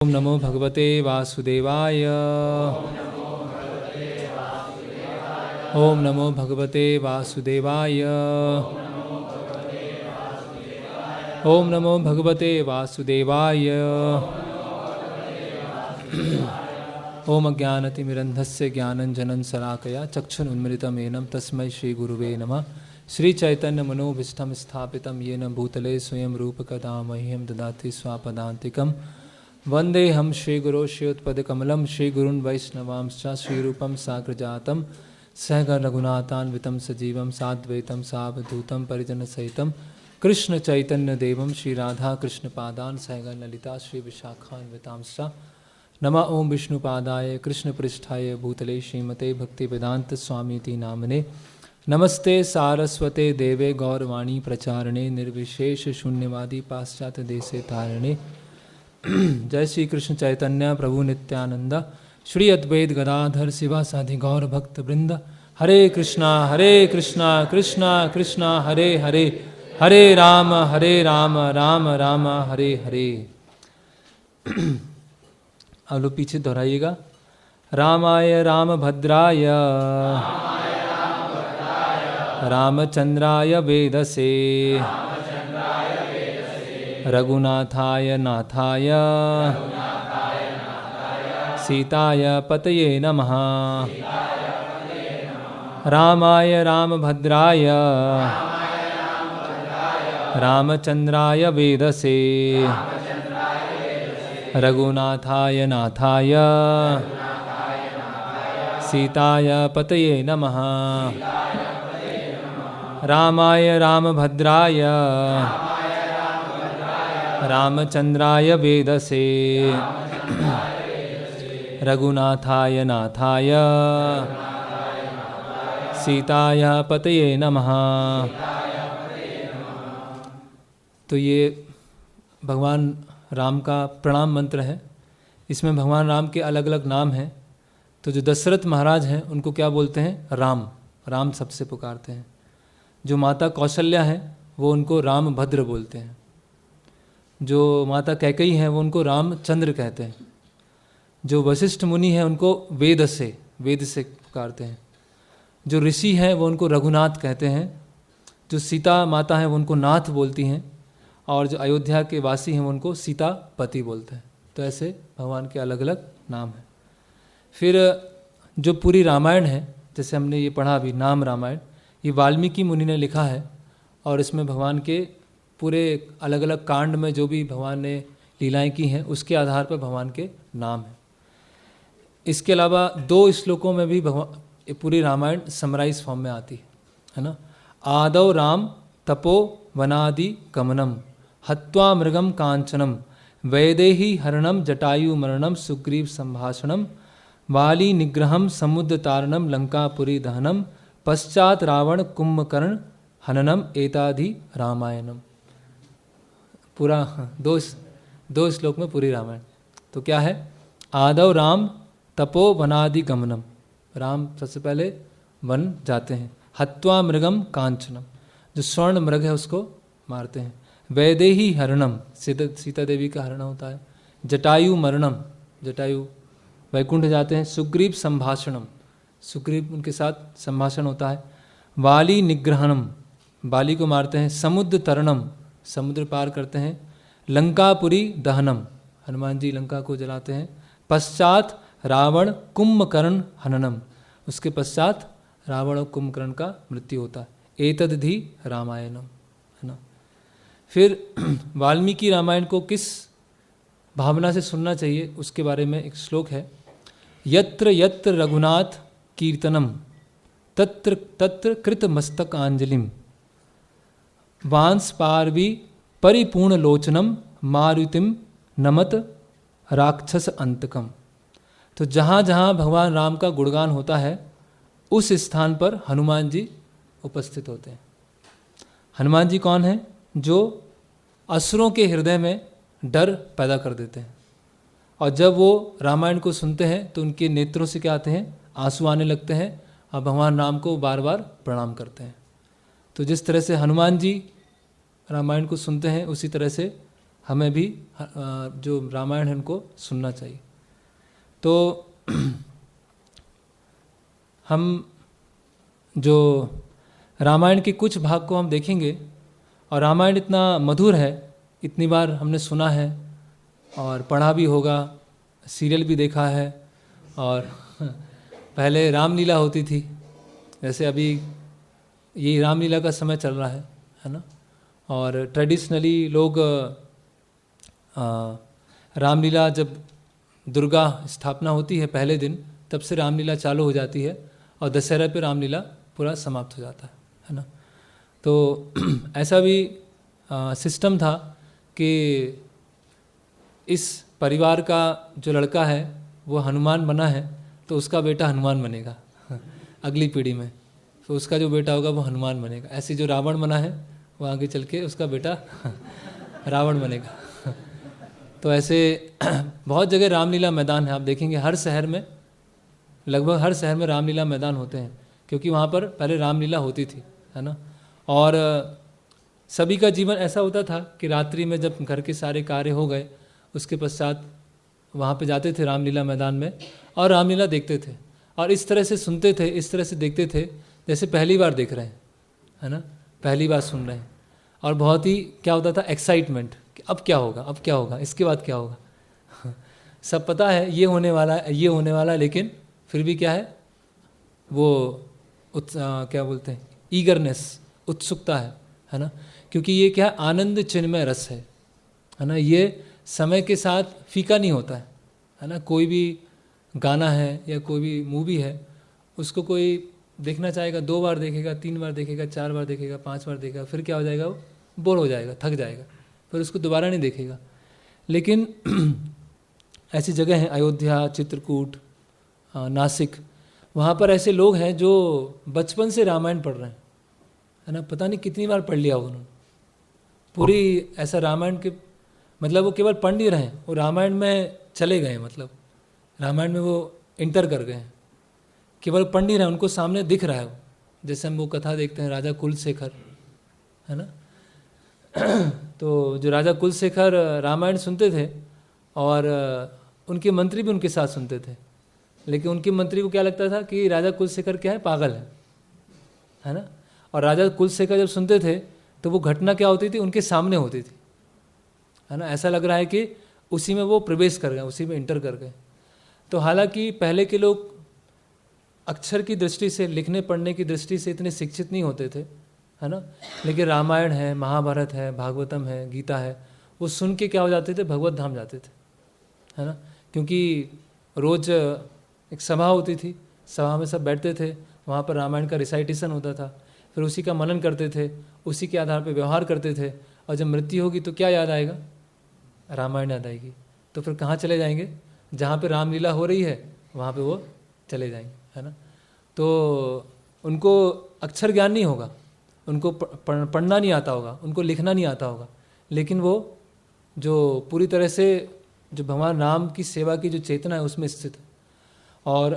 ओम नमो भगवते वासुदेवाय। ओम नमो भगवते वासुदेवाय। ओम नमो भगवते वासुदेवाय। ओम अज्ञानतिमिरन्धस्य ज्ञानञ्जनं शलाकया चक्षुरुन्मिलितं येन तस्मै श्रीगुरुवे नमः। श्रीचैतन्यमनोभीष्टं स्थापितं येन भूतले स्वयं रूपकदा मह्यं ददाति स्वापदान्तिकम्। वन्देऽहं श्रीगुरो श्रीयुतपदकमलं श्रीगुरून् वैष्णवांश्च श्रीरूपं साग्रजातं सहगणरघुनाथान्वितं सजीवं साद्वैतं सावधूतं परिजनसहितं कृष्णचैतन्यदेवं श्रीराधाकृष्णपादान् सहगणललिता श्रीविशाखान्वितांश्च। नमः ओं विष्णुपादाय कृष्णपृष्ठाय भूतले श्रीमते भक्तिवेदान्तस्वामीति नामने। नमस्ते सारस्वते देवे गौरवाणी प्रचारणे निर्विशेष शून्यवादी पाश्चात्य देशे तारणे। जय श्री कृष्ण चैतन्य प्रभु नित्यानंद श्री अद्वैत गदाधर शिवासादि गौर भक्त वृंद। हरे कृष्णा कृष्णा कृष्णा हरे हरे, हरे राम राम राम हरे हरे। आप लोग पीछे दोहराइएगा। रामाय रामभद्राय रामचंद्राय वेदसे रघुनाथाय नाथाय सीताय पतये नमः। रामाय रामभद्राय रामचंद्राय वेदसे रघुनाथाय नाथाय सीताय पतये नमः। रामाय रामभद्राय रामचंद्राय वेदसे रघुनाथाय नाथाय सीताय पतये नमः। तो ये भगवान राम का प्रणाम मंत्र है। इसमें भगवान राम के अलग अलग नाम हैं। तो जो दशरथ महाराज हैं उनको क्या बोलते हैं? राम। राम सबसे पुकारते हैं। जो माता कौशल्या हैं वो उनको रामभद्र बोलते हैं। जो माता कैकेयी हैं वो उनको रामचंद्र कहते हैं। जो वशिष्ठ मुनि हैं उनको वेद से पुकारते हैं। जो ऋषि हैं वो उनको रघुनाथ कहते हैं। जो सीता माता हैं वो उनको नाथ बोलती हैं। और जो अयोध्या के वासी हैं वो उनको सीतापति बोलते हैं। तो ऐसे भगवान के अलग अलग नाम हैं। फिर जो पूरी रामायण है, जैसे हमने ये पढ़ा अभी नाम रामायण, ये वाल्मीकि मुनि ने लिखा है। और इसमें भगवान के पूरे अलग अलग कांड में जो भी भगवान ने लीलाएं की हैं उसके आधार पर भगवान के नाम हैं। इसके अलावा 2 श्लोकों में भी भगवान पूरी रामायण समराइज फॉर्म में आती है ना। आदौ राम तपो वनादि गमनम हत्वा मृगम कांचनम वैदेही हरणम जटायु मरणम सुग्रीव संभाषणम वाली निग्रहम समुद्र तारणम लंकापुरी दहनम पश्चात रावण कुंभकर्ण हननम एताधि रामायणम। पूरा 2 श्लोक में पूरी रामायण। तो क्या है? आदौ राम तपो वनादि गमनम। राम सबसे पहले वन जाते हैं। हत्वा मृगम कांचनम, जो स्वर्ण मृग है उसको मारते हैं। वैदेही हरणम, सीता देवी का हरण होता है। जटायु मरणम, जटायु वैकुंठ जाते हैं। सुग्रीव संभाषणम, सुग्रीव उनके साथ संभाषण होता है। वाली निग्रहणम, बाली को मारते हैं। समुद्र तरणम, समुद्र पार करते हैं। लंकापुरी दहनम, हनुमान जी लंका को जलाते हैं। पश्चात रावण कुंभकर्ण हननम, उसके पश्चात रावण और कुंभकर्ण का मृत्यु होता है। एतद्धि रामायणम, है ना। फिर वाल्मीकि रामायण को किस भावना से सुनना चाहिए उसके बारे में एक श्लोक है। यत्र यत्र रघुनाथ कीर्तनम तत्र तत्र कृत मस्तक आंजलिम वांस पार्वी परिपूर्ण लोचनम मारुतिम नमत राक्षस अंतकम। तो जहाँ जहाँ भगवान राम का गुणगान होता है उस स्थान पर हनुमान जी उपस्थित होते हैं। हनुमान जी कौन हैं? जो असुरों के हृदय में डर पैदा कर देते हैं। और जब वो रामायण को सुनते हैं तो उनके नेत्रों से क्या आते हैं? आंसू आने लगते हैं और भगवान राम को बार बार प्रणाम करते हैं। तो जिस तरह से हनुमान जी रामायण को सुनते हैं उसी तरह से हमें भी जो रामायण है उनको सुनना चाहिए। तो हम जो रामायण के कुछ भाग को हम देखेंगे, और रामायण इतना मधुर है, इतनी बार हमने सुना है और पढ़ा भी होगा, सीरियल भी देखा है, और पहले रामलीला होती थी, जैसे अभी यही रामलीला का समय चल रहा है ना। और ट्रेडिशनली लोग रामलीला जब दुर्गा स्थापना होती है पहले दिन, तब से रामलीला चालू हो जाती है और दशहरा पे रामलीला पूरा समाप्त हो जाता है ना। तो ऐसा भी सिस्टम था कि इस परिवार का जो लड़का है वो हनुमान बना है, तो उसका बेटा हनुमान बनेगा अगली पीढ़ी में, तो उसका जो बेटा होगा वो हनुमान बनेगा। ऐसे जो रावण बना है वो आगे चल के उसका बेटा रावण बनेगा। तो ऐसे बहुत जगह रामलीला मैदान है, आप देखेंगे हर शहर में, लगभग हर शहर में रामलीला मैदान होते हैं, क्योंकि वहाँ पर पहले रामलीला होती थी, है ना। और सभी का जीवन ऐसा होता था कि रात्रि में जब घर के सारे कार्य हो गए, उसके पश्चात वहाँ पे जाते थे रामलीला मैदान में और रामलीला देखते थे, और इस तरह से सुनते थे, इस तरह से देखते थे जैसे पहली बार देख रहे हैं, है ना, पहली बार सुन रहे हैं। और बहुत ही क्या होता था, एक्साइटमेंट कि अब क्या होगा, अब क्या होगा, इसके बाद क्या होगा। सब पता है ये होने वाला है, ये होने वाला है, लेकिन फिर भी क्या है वो क्या बोलते हैं, ईगरनेस, उत्सुकता है ना। क्योंकि ये क्या है, आनंद चिन्मय रस है ना। ये समय के साथ फीका नहीं होता है ना। कोई भी गाना है या कोई भी मूवी है, उसको कोई देखना चाहेगा, 2 बार देखेगा, 3 बार देखेगा, 4 बार देखेगा, 5 बार देखेगा, फिर क्या हो जाएगा, वो बोर हो जाएगा, थक जाएगा, फिर उसको दोबारा नहीं देखेगा। लेकिन ऐसी जगह हैं अयोध्या, चित्रकूट, नासिक, वहाँ पर ऐसे लोग हैं जो बचपन से रामायण पढ़ रहे हैं, है ना। पता नहीं कितनी बार पढ़ लिया उन्होंने पूरी, ऐसा रामायण के मतलब वो केवल पढ़ नहीं रहे हैं, वो रामायण में चले गए, मतलब रामायण में वो इंटर कर गए हैं, केवल पढ़ नहीं रहे, उनको सामने दिख रहा है वो। जैसे हम वो कथा देखते हैं राजा कुलशेखर, है ना। तो जो राजा कुलशेखर रामायण सुनते थे और उनके मंत्री भी उनके साथ सुनते थे, लेकिन उनके मंत्री को क्या लगता था कि राजा कुलशेखर क्या है, पागल है ना। और राजा कुलशेखर जब सुनते थे तो वो घटना क्या होती थी, उनके सामने होती थी, है ना। ऐसा लग रहा है कि उसी में वो प्रवेश कर गए, उसी में इंटर कर गए। तो हालांकि पहले के लोग अक्षर की दृष्टि से, लिखने पढ़ने की दृष्टि से इतने शिक्षित नहीं होते थे, है ना। लेकिन रामायण है, महाभारत है, भागवतम है, गीता है, वो सुन के क्या हो जाते थे, भगवत धाम जाते थे, है ना। क्योंकि रोज़ एक सभा होती थी, सभा में सब बैठते थे, वहाँ पर रामायण का रिसाइटेशन होता था, फिर उसी का मनन करते थे, उसी के आधार पर व्यवहार करते थे। और जब मृत्यु होगी तो क्या याद आएगा, रामायण याद आएगी। तो फिर कहाँ चले जाएंगे, जहाँ पे रामलीला हो रही है वहाँ पे वो चले जाएंगे, है ना। तो उनको अक्षर ज्ञान नहीं होगा, उनको पढ़ना नहीं आता होगा, उनको लिखना नहीं आता होगा, लेकिन वो जो पूरी तरह से जो भगवान राम की सेवा की जो चेतना है उसमें स्थित है। और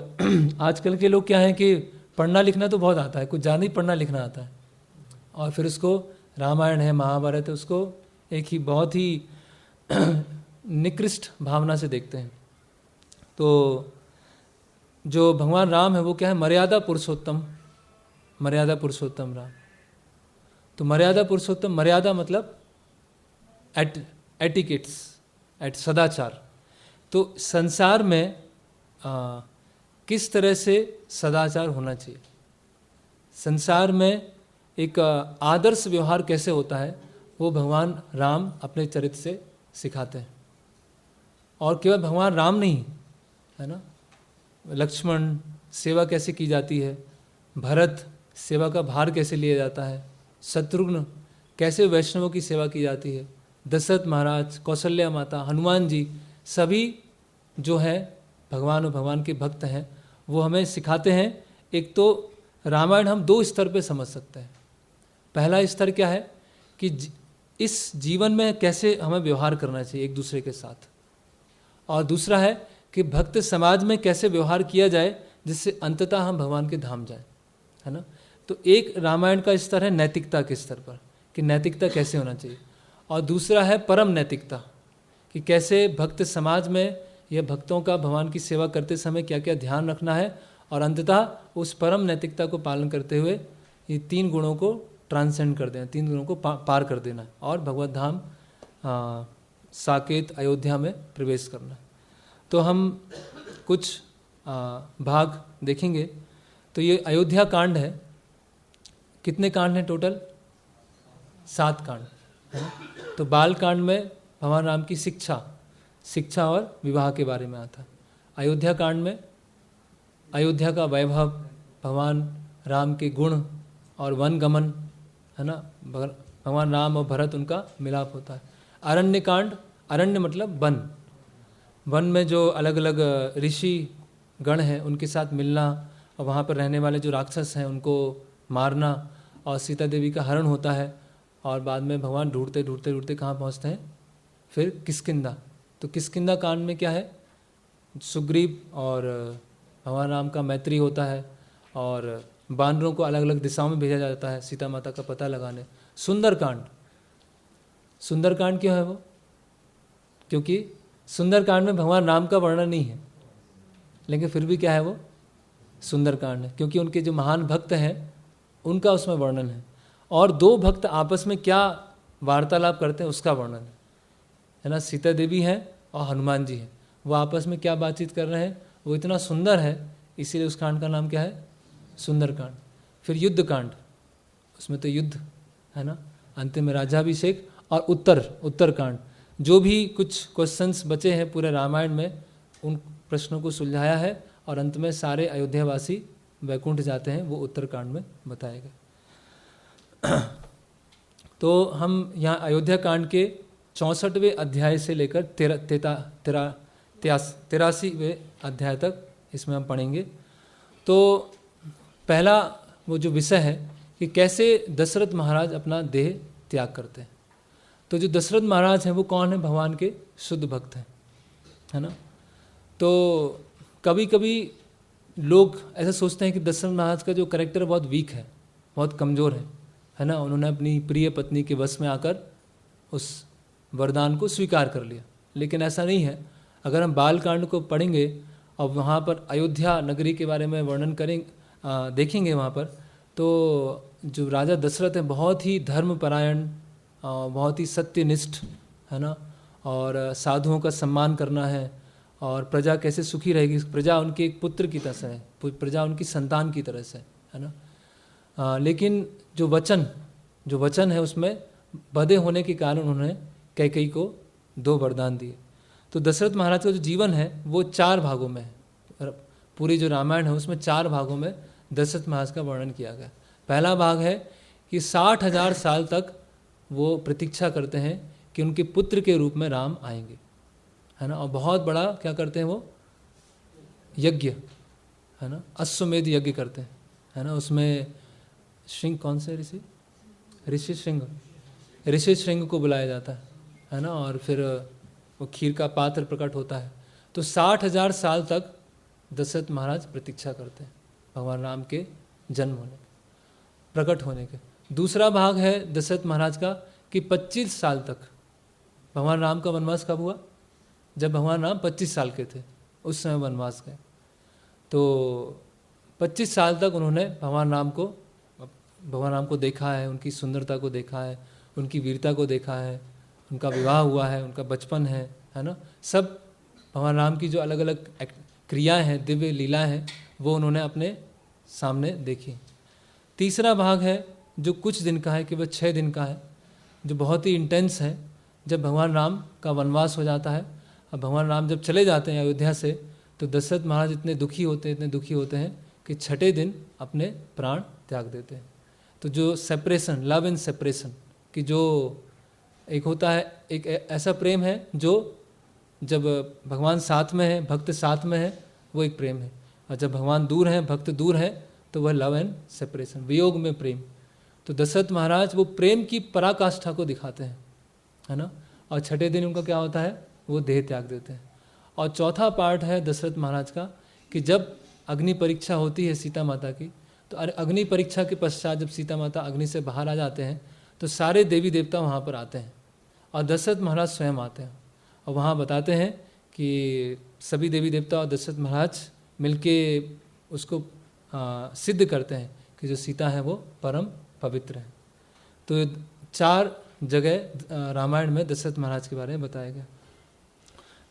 आजकल के लोग क्या हैं कि पढ़ना लिखना तो बहुत आता है, कुछ ज़्यादा ही पढ़ना लिखना आता है, और फिर उसको रामायण है, महाभारत है, उसको एक ही बहुत ही निकृष्ट भावना से देखते हैं। तो जो भगवान राम है वो क्या है, मर्यादा पुरुषोत्तम, मर्यादा पुरुषोत्तम राम। तो मर्यादा पुरुषोत्तम, मर्यादा मतलब एटिकेट्स, सदाचार। तो संसार में किस तरह से सदाचार होना चाहिए, संसार में एक आदर्श व्यवहार कैसे होता है, वो भगवान राम अपने चरित्र से सिखाते हैं। और केवल भगवान राम नहीं, है ना, लक्ष्मण सेवा कैसे की जाती है, भरत सेवा का भार कैसे लिया जाता है, शत्रुघ्न कैसे वैष्णवों की सेवा की जाती है, दशरथ महाराज, कौशल्या माता, हनुमान जी, सभी जो है भगवान और भगवान के भक्त हैं, वो हमें सिखाते हैं। एक तो रामायण हम 2 स्तर पे समझ सकते हैं। पहला स्तर क्या है कि इस जीवन में कैसे हमें व्यवहार करना चाहिए एक दूसरे के साथ, और दूसरा है कि भक्त समाज में कैसे व्यवहार किया जाए जिससे अंततः हम भगवान के धाम जाएं, है ना। तो एक रामायण का स्तर है नैतिकता के स्तर पर, कि नैतिकता कैसे होना चाहिए। और दूसरा है परम नैतिकता, कि कैसे भक्त समाज में यह भक्तों का भगवान की सेवा करते समय क्या क्या ध्यान रखना है, और अंततः उस परम नैतिकता को पालन करते हुए ये 3 गुणों को ट्रांसेंड कर देना, 3 गुणों को पार कर देना और भगवत धाम साकेत अयोध्या में प्रवेश करना। तो हम कुछ भाग देखेंगे। तो ये अयोध्या कांड है। कितने कांड हैं टोटल? 7 कांड है ना। तो बाल कांड में भगवान राम की शिक्षा और विवाह के बारे में आता है। अयोध्या कांड में अयोध्या का वैभव, भगवान राम के गुण और वन गमन, है ना, भगवान राम और भरत उनका मिलाप होता है। अरण्य कांड, अरण्य मतलब वन, वन में जो अलग अलग ऋषि गण हैं उनके साथ मिलना, और वहाँ पर रहने वाले जो राक्षस हैं उनको मारना, और सीता देवी का हरण होता है, और बाद में भगवान ढूंढते ढूंढते ढूंढते कहाँ पहुँचते हैं? फिर किष्किंधा। तो किष्किंधा कांड में क्या है? सुग्रीव और भगवान राम का मैत्री होता है, और बानरों को अलग अलग दिशाओं में भेजा जाता है सीता माता का पता लगाने। सुंदरकांड, सुंदरकांड क्यों है वो? क्योंकि सुंदरकांड में भगवान राम का वर्णन नहीं है, लेकिन फिर भी क्या है वो? सुंदरकांड है, क्योंकि उनके जो महान भक्त हैं उनका उसमें वर्णन है, और 2 भक्त आपस में क्या वार्तालाप करते हैं उसका वर्णन है ना। सीता देवी हैं और हनुमान जी हैं, वो आपस में क्या बातचीत कर रहे हैं, वो इतना सुंदर है, इसीलिए उस कांड का नाम क्या है? सुंदरकांड। फिर युद्ध कांड, उसमें तो युद्ध है ना, अंतिम में राज्याभिषेक, और उत्तरकांड, जो भी कुछ क्वेश्चंस बचे हैं पूरे रामायण में उन प्रश्नों को सुलझाया है, और अंत में सारे अयोध्यावासी वैकुंठ जाते हैं, वो उत्तरकांड में बताया गया। तो हम यहाँ अयोध्या कांड के 64वें अध्याय से लेकर 83वें अध्याय तक इसमें हम पढ़ेंगे। तो पहला वो जो विषय है कि कैसे दशरथ महाराज अपना देह त्याग करते हैं। तो जो दशरथ महाराज हैं वो कौन है? भगवान के शुद्ध भक्त हैं, है ना। तो कभी कभी लोग ऐसा सोचते हैं कि दशरथ महाराज का जो कैरेक्टर बहुत वीक है, बहुत कमज़ोर है ना। उन्होंने अपनी प्रिय पत्नी के वश में आकर उस वरदान को स्वीकार कर लिया, लेकिन ऐसा नहीं है। अगर हम बाल कांड को पढ़ेंगे और वहाँ पर अयोध्या नगरी के बारे में वर्णन देखेंगे वहाँ पर, तो जो राजा दशरथ हैं बहुत ही धर्मपरायण, बहुत ही सत्यनिष्ठ, है ना, और साधुओं का सम्मान करना है, और प्रजा कैसे सुखी रहेगी, प्रजा उनके एक पुत्र की तरह से है, प्रजा उनकी संतान की तरह से है ना। लेकिन जो वचन है उसमें बधे होने के कारण उन्होंने कैकेयी को 2 वरदान दिए। तो दशरथ महाराज का जो जीवन है वो 4 भागों में है। पूरी जो रामायण है उसमें 4 भागों में दशरथ महाराज का वर्णन किया गया। पहला भाग है कि 60,000 साल तक वो प्रतीक्षा करते हैं कि उनके पुत्र के रूप में राम आएंगे, है ना। और बहुत बड़ा क्या करते हैं वो? यज्ञ, है ना, अश्वमेध यज्ञ करते हैं, है ना। उसमें श्रृंग, कौन से ऋषि? ऋषि श्रृंग को बुलाया जाता है ना, और फिर वो खीर का पात्र प्रकट होता है। तो 60,000 साल तक दशरथ महाराज प्रतीक्षा करते हैं भगवान राम के जन्म होने, प्रकट होने के। दूसरा भाग है दशरथ महाराज का कि 25 साल तक, भगवान राम का वनवास कब हुआ? जब भगवान राम 25 साल के थे, उस समय वनवास गए। तो 25 साल तक उन्होंने भगवान राम को देखा है, उनकी सुंदरता को देखा है, उनकी वीरता को देखा है, उनका विवाह हुआ है, उनका बचपन है ना। सब भगवान राम की जो अलग अलग क्रियाएं हैं, दिव्य लीलाएं हैं, वो उन्होंने अपने सामने देखी। तीसरा भाग है जो कुछ दिन का है, केवल 6 दिन का है, जो बहुत ही इंटेंस है। जब भगवान राम का वनवास हो जाता है, अब भगवान राम जब चले जाते हैं अयोध्या से, तो दशरथ महाराज इतने दुखी होते हैं कि 6ठे दिन अपने प्राण त्याग देते हैं। तो जो सेपरेशन, लव एंड सेपरेशन की जो एक होता है, एक ऐसा प्रेम है जो जब भगवान साथ में है, भक्त साथ में है, वो एक प्रेम है। और जब भगवान दूर हैं, भक्त दूर है, तो वह लव एंड सेपरेशन, वियोग में प्रेम। तो दशरथ महाराज वो प्रेम की पराकाष्ठा को दिखाते हैं, है ना। और 6ठे दिन उनका क्या होता है? वो देह त्याग देते हैं। और चौथा पार्ट है दशरथ महाराज का कि जब अग्नि परीक्षा होती है सीता माता की, तो अग्नि परीक्षा के पश्चात जब सीता माता अग्नि से बाहर आ जाते हैं, तो सारे देवी देवता वहाँ पर आते हैं, और दशरथ महाराज स्वयं आते हैं और वहाँ बताते हैं कि सभी देवी देवता और दशरथ महाराज मिलके उसको सिद्ध करते हैं कि जो सीता है वो परम पवित्र है। तो 4 जगह रामायण में दशरथ महाराज के बारे में बताया गया।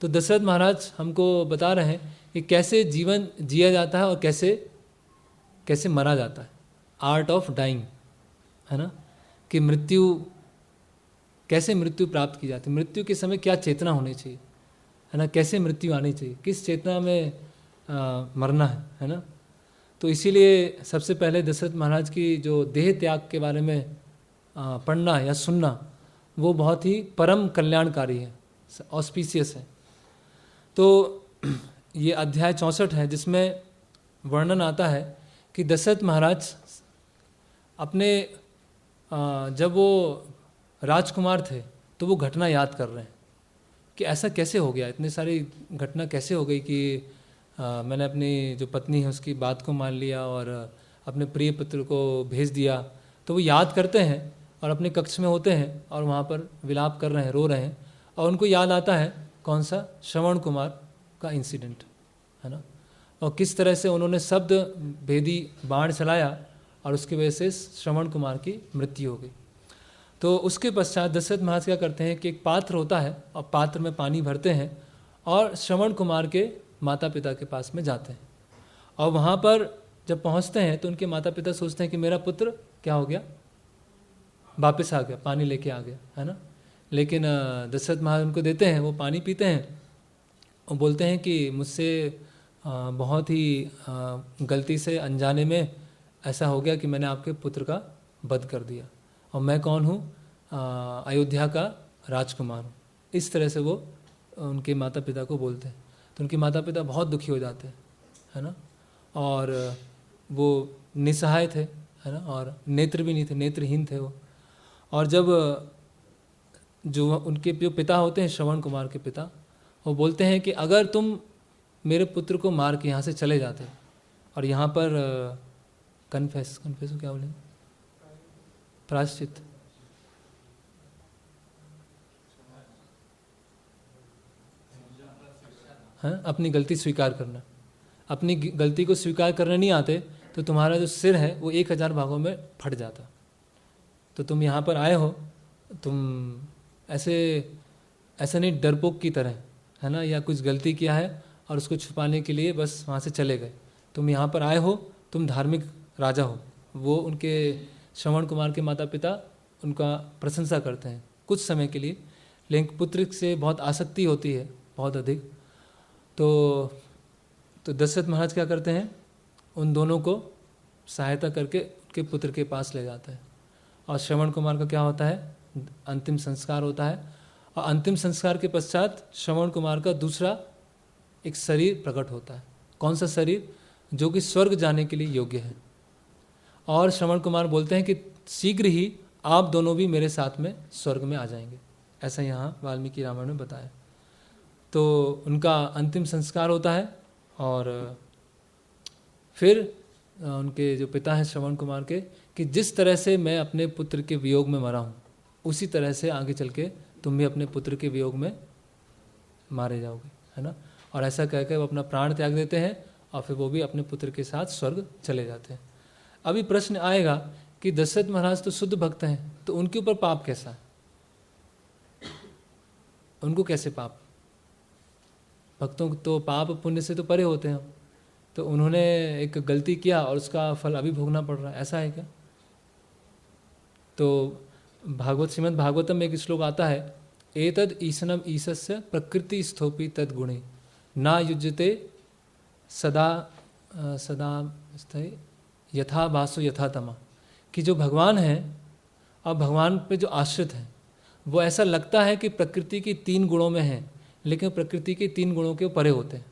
तो दशरथ महाराज हमको बता रहे हैं कि कैसे जीवन जिया जाता है और कैसे कैसे मरा जाता है, आर्ट ऑफ डाइंग, है ना, कि कैसे मृत्यु प्राप्त की जाती है, मृत्यु के समय क्या चेतना होनी चाहिए, है ना, कैसे मृत्यु आनी चाहिए, किस चेतना में मरना है ना। तो इसीलिए सबसे पहले दशरथ महाराज की जो देह त्याग के बारे में पढ़ना या सुनना वो बहुत ही परम कल्याणकारी है, ऑस्पिशियस है। तो ये अध्याय 64 है जिसमें वर्णन आता है कि दशरथ महाराज अपने जब वो राजकुमार थे तो वो घटना याद कर रहे हैं कि ऐसा कैसे हो गया, इतनी सारी घटना कैसे हो गई कि मैंने अपनी जो पत्नी है उसकी बात को मान लिया और अपने प्रिय पुत्र को भेज दिया। तो वो याद करते हैं और अपने कक्ष में होते हैं और वहाँ पर विलाप कर रहे हैं, रो रहे हैं, और उनको याद आता है कौन सा, श्रवण कुमार का इंसिडेंट, है ना, और किस तरह से उन्होंने शब्द भेदी बाण चलाया और उसकी वजह से श्रवण कुमार की मृत्यु हो गई। तो उसके पश्चात दशरथ महाराज क्या करते हैं कि एक पात्र होता है और पात्र में पानी भरते हैं और श्रवण कुमार के माता पिता के पास में जाते हैं। और वहाँ पर जब पहुँचते हैं तो उनके माता पिता सोचते हैं कि मेरा पुत्र क्या हो गया, वापस आ गया, पानी लेके आ गया, है ना। लेकिन दशरथ महाराज उनको देते हैं, वो पानी पीते हैं और बोलते हैं कि मुझसे बहुत ही गलती से अनजाने में ऐसा हो गया कि मैंने आपके पुत्र का वध कर दिया और मैं कौन हूँ, अयोध्या का राजकुमार हूँ। इस तरह से वो उनके माता पिता को बोलते हैं। तो उनके माता पिता बहुत दुखी हो जाते हैं, है ना, और वो निसहाय थे, है ना, और नेत्र भी नहीं थे, नेत्रहीन थे वो। और जब जो उनके जो पिता होते हैं श्रवण कुमार के पिता, वो बोलते हैं कि अगर तुम मेरे पुत्र को मार के यहाँ से चले जाते और यहाँ पर कन्फेस क्या बोलेंगे, प्रायश्चित, हाँ, अपनी गलती स्वीकार करना, अपनी गलती को स्वीकार करने नहीं आते तो तुम्हारा जो सिर है वो 1000 भागों में फट जाता। तो तुम यहाँ पर आए हो, तुम ऐसे नहीं डरपोक की तरह, है ना, या कुछ गलती किया है और उसको छुपाने के लिए बस वहाँ से चले गए। तुम यहाँ पर आए हो, तुम धार्मिक राजा हो। वो उनके श्रवण कुमार के माता पिता उनका प्रशंसा करते हैं कुछ समय के लिए, लेकिन पुत्र से बहुत आसक्ति होती है, बहुत अधिक। तो दशरथ महाराज क्या करते हैं, उन दोनों को सहायता करके उनके पुत्र के पास ले जाता है। और श्रवण कुमार का क्या होता है, अंतिम संस्कार होता है। और अंतिम संस्कार के पश्चात श्रवण कुमार का दूसरा एक शरीर प्रकट होता है। कौन सा शरीर, जो कि स्वर्ग जाने के लिए योग्य है। और श्रवण कुमार बोलते हैं कि शीघ्र ही आप दोनों भी मेरे साथ में स्वर्ग में आ जाएंगे, ऐसा यहाँ वाल्मीकि रामायण में बताया। तो उनका अंतिम संस्कार होता है और फिर उनके जो पिता हैं श्रवण कुमार के, कि जिस तरह से मैं अपने पुत्र के वियोग में मरा हूँ उसी तरह से आगे चल के तुम भी अपने पुत्र के वियोग में मारे जाओगे, है ना। और ऐसा कहकर वो अपना प्राण त्याग देते हैं और फिर वो भी अपने पुत्र के साथ स्वर्ग चले जाते हैं। अभी प्रश्न आएगा कि दशरथ महाराज तो शुद्ध भक्त हैं, तो उनके ऊपर पाप कैसा है, उनको कैसे पाप, भक्तों तो पाप पुण्य से तो परे होते हैं। तो उन्होंने एक गलती किया और उसका फल अभी भोगना पड़ रहा है, ऐसा है क्या। तो श्रीमद् भागवतम में एक श्लोक आता है, एतद ईशनम ईशस्य प्रकृति स्थोपी तद गुणे ना युज्यते सदा यथा भासो यथा तमा, कि जो भगवान हैं और भगवान पे जो आश्रित हैं वो ऐसा लगता है कि प्रकृति की 3 गुणों में हैं, लेकिन प्रकृति के 3 गुणों के परे होते हैं।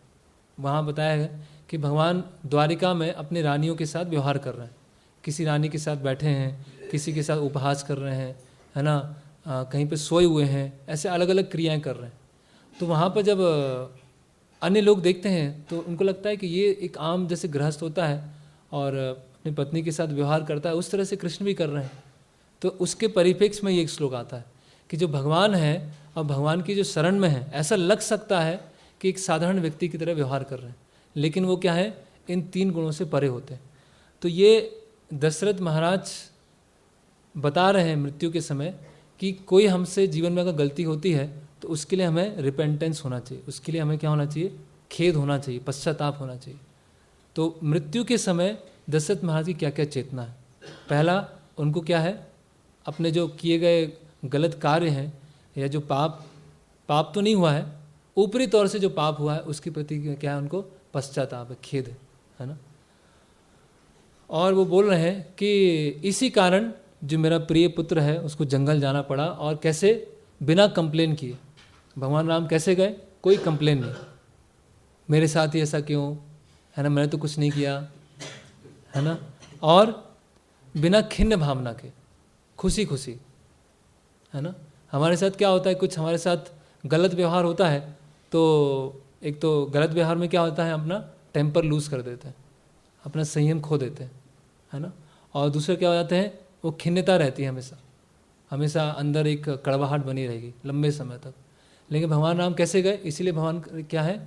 वहाँ बताया है कि भगवान द्वारिका में अपनी रानियों के साथ व्यवहार कर रहे हैं, किसी रानी के साथ बैठे हैं, किसी के साथ उपहास कर रहे हैं, है ना, कहीं पे सोए हुए हैं, ऐसे अलग अलग क्रियाएं कर रहे हैं। तो वहाँ पर जब अन्य लोग देखते हैं तो उनको लगता है कि ये एक आम जैसे गृहस्थ होता है और अपनी पत्नी के साथ व्यवहार करता है, उस तरह से कृष्ण भी कर रहे हैं। तो उसके परिप्रेक्ष्य में ये एक श्लोक आता है कि जो भगवान है और भगवान की जो शरण में है, ऐसा लग सकता है कि एक साधारण व्यक्ति की तरह व्यवहार कर रहे हैं, लेकिन वो क्या है, इन 3 गुणों से परे होते हैं। तो ये दशरथ महाराज बता रहे हैं मृत्यु के समय कि कोई हमसे जीवन में अगर गलती होती है तो उसके लिए हमें रिपेंटेंस होना चाहिए, उसके लिए हमें क्या होना चाहिए, खेद होना चाहिए, पश्चाताप होना चाहिए। तो मृत्यु के समय दशरथ महाराज की क्या क्या चेतना है? पहला, उनको क्या है, अपने जो किए गए गलत कार्य हैं या जो पाप तो नहीं हुआ है, ऊपरी तौर से जो पाप हुआ है उसके प्रति क्या है, उनको पश्चाताप है, खेद है ना। और वो बोल रहे हैं कि इसी कारण जो मेरा प्रिय पुत्र है उसको जंगल जाना पड़ा, और कैसे, बिना कंप्लेन किए। भगवान राम कैसे गए, कोई कंप्लेन नहीं, मेरे साथ ही ऐसा क्यों, है ना, मैंने तो कुछ नहीं किया, है ना। और बिना खिन्न भावना के, खुशी खुशी, है ना। हमारे साथ क्या होता है, कुछ हमारे साथ गलत व्यवहार होता है तो एक तो गलत व्यवहार में क्या होता है, अपना टेम्पर लूज कर देते हैं, अपना संयम खो देते हैं, है ना। और दूसरे क्या हो जाते हैं, वो खिन्नता रहती है, हमेशा अंदर एक कड़वाहट बनी रहेगी लंबे समय तक। लेकिन भगवान राम कैसे गए, इसीलिए भगवान क्या है,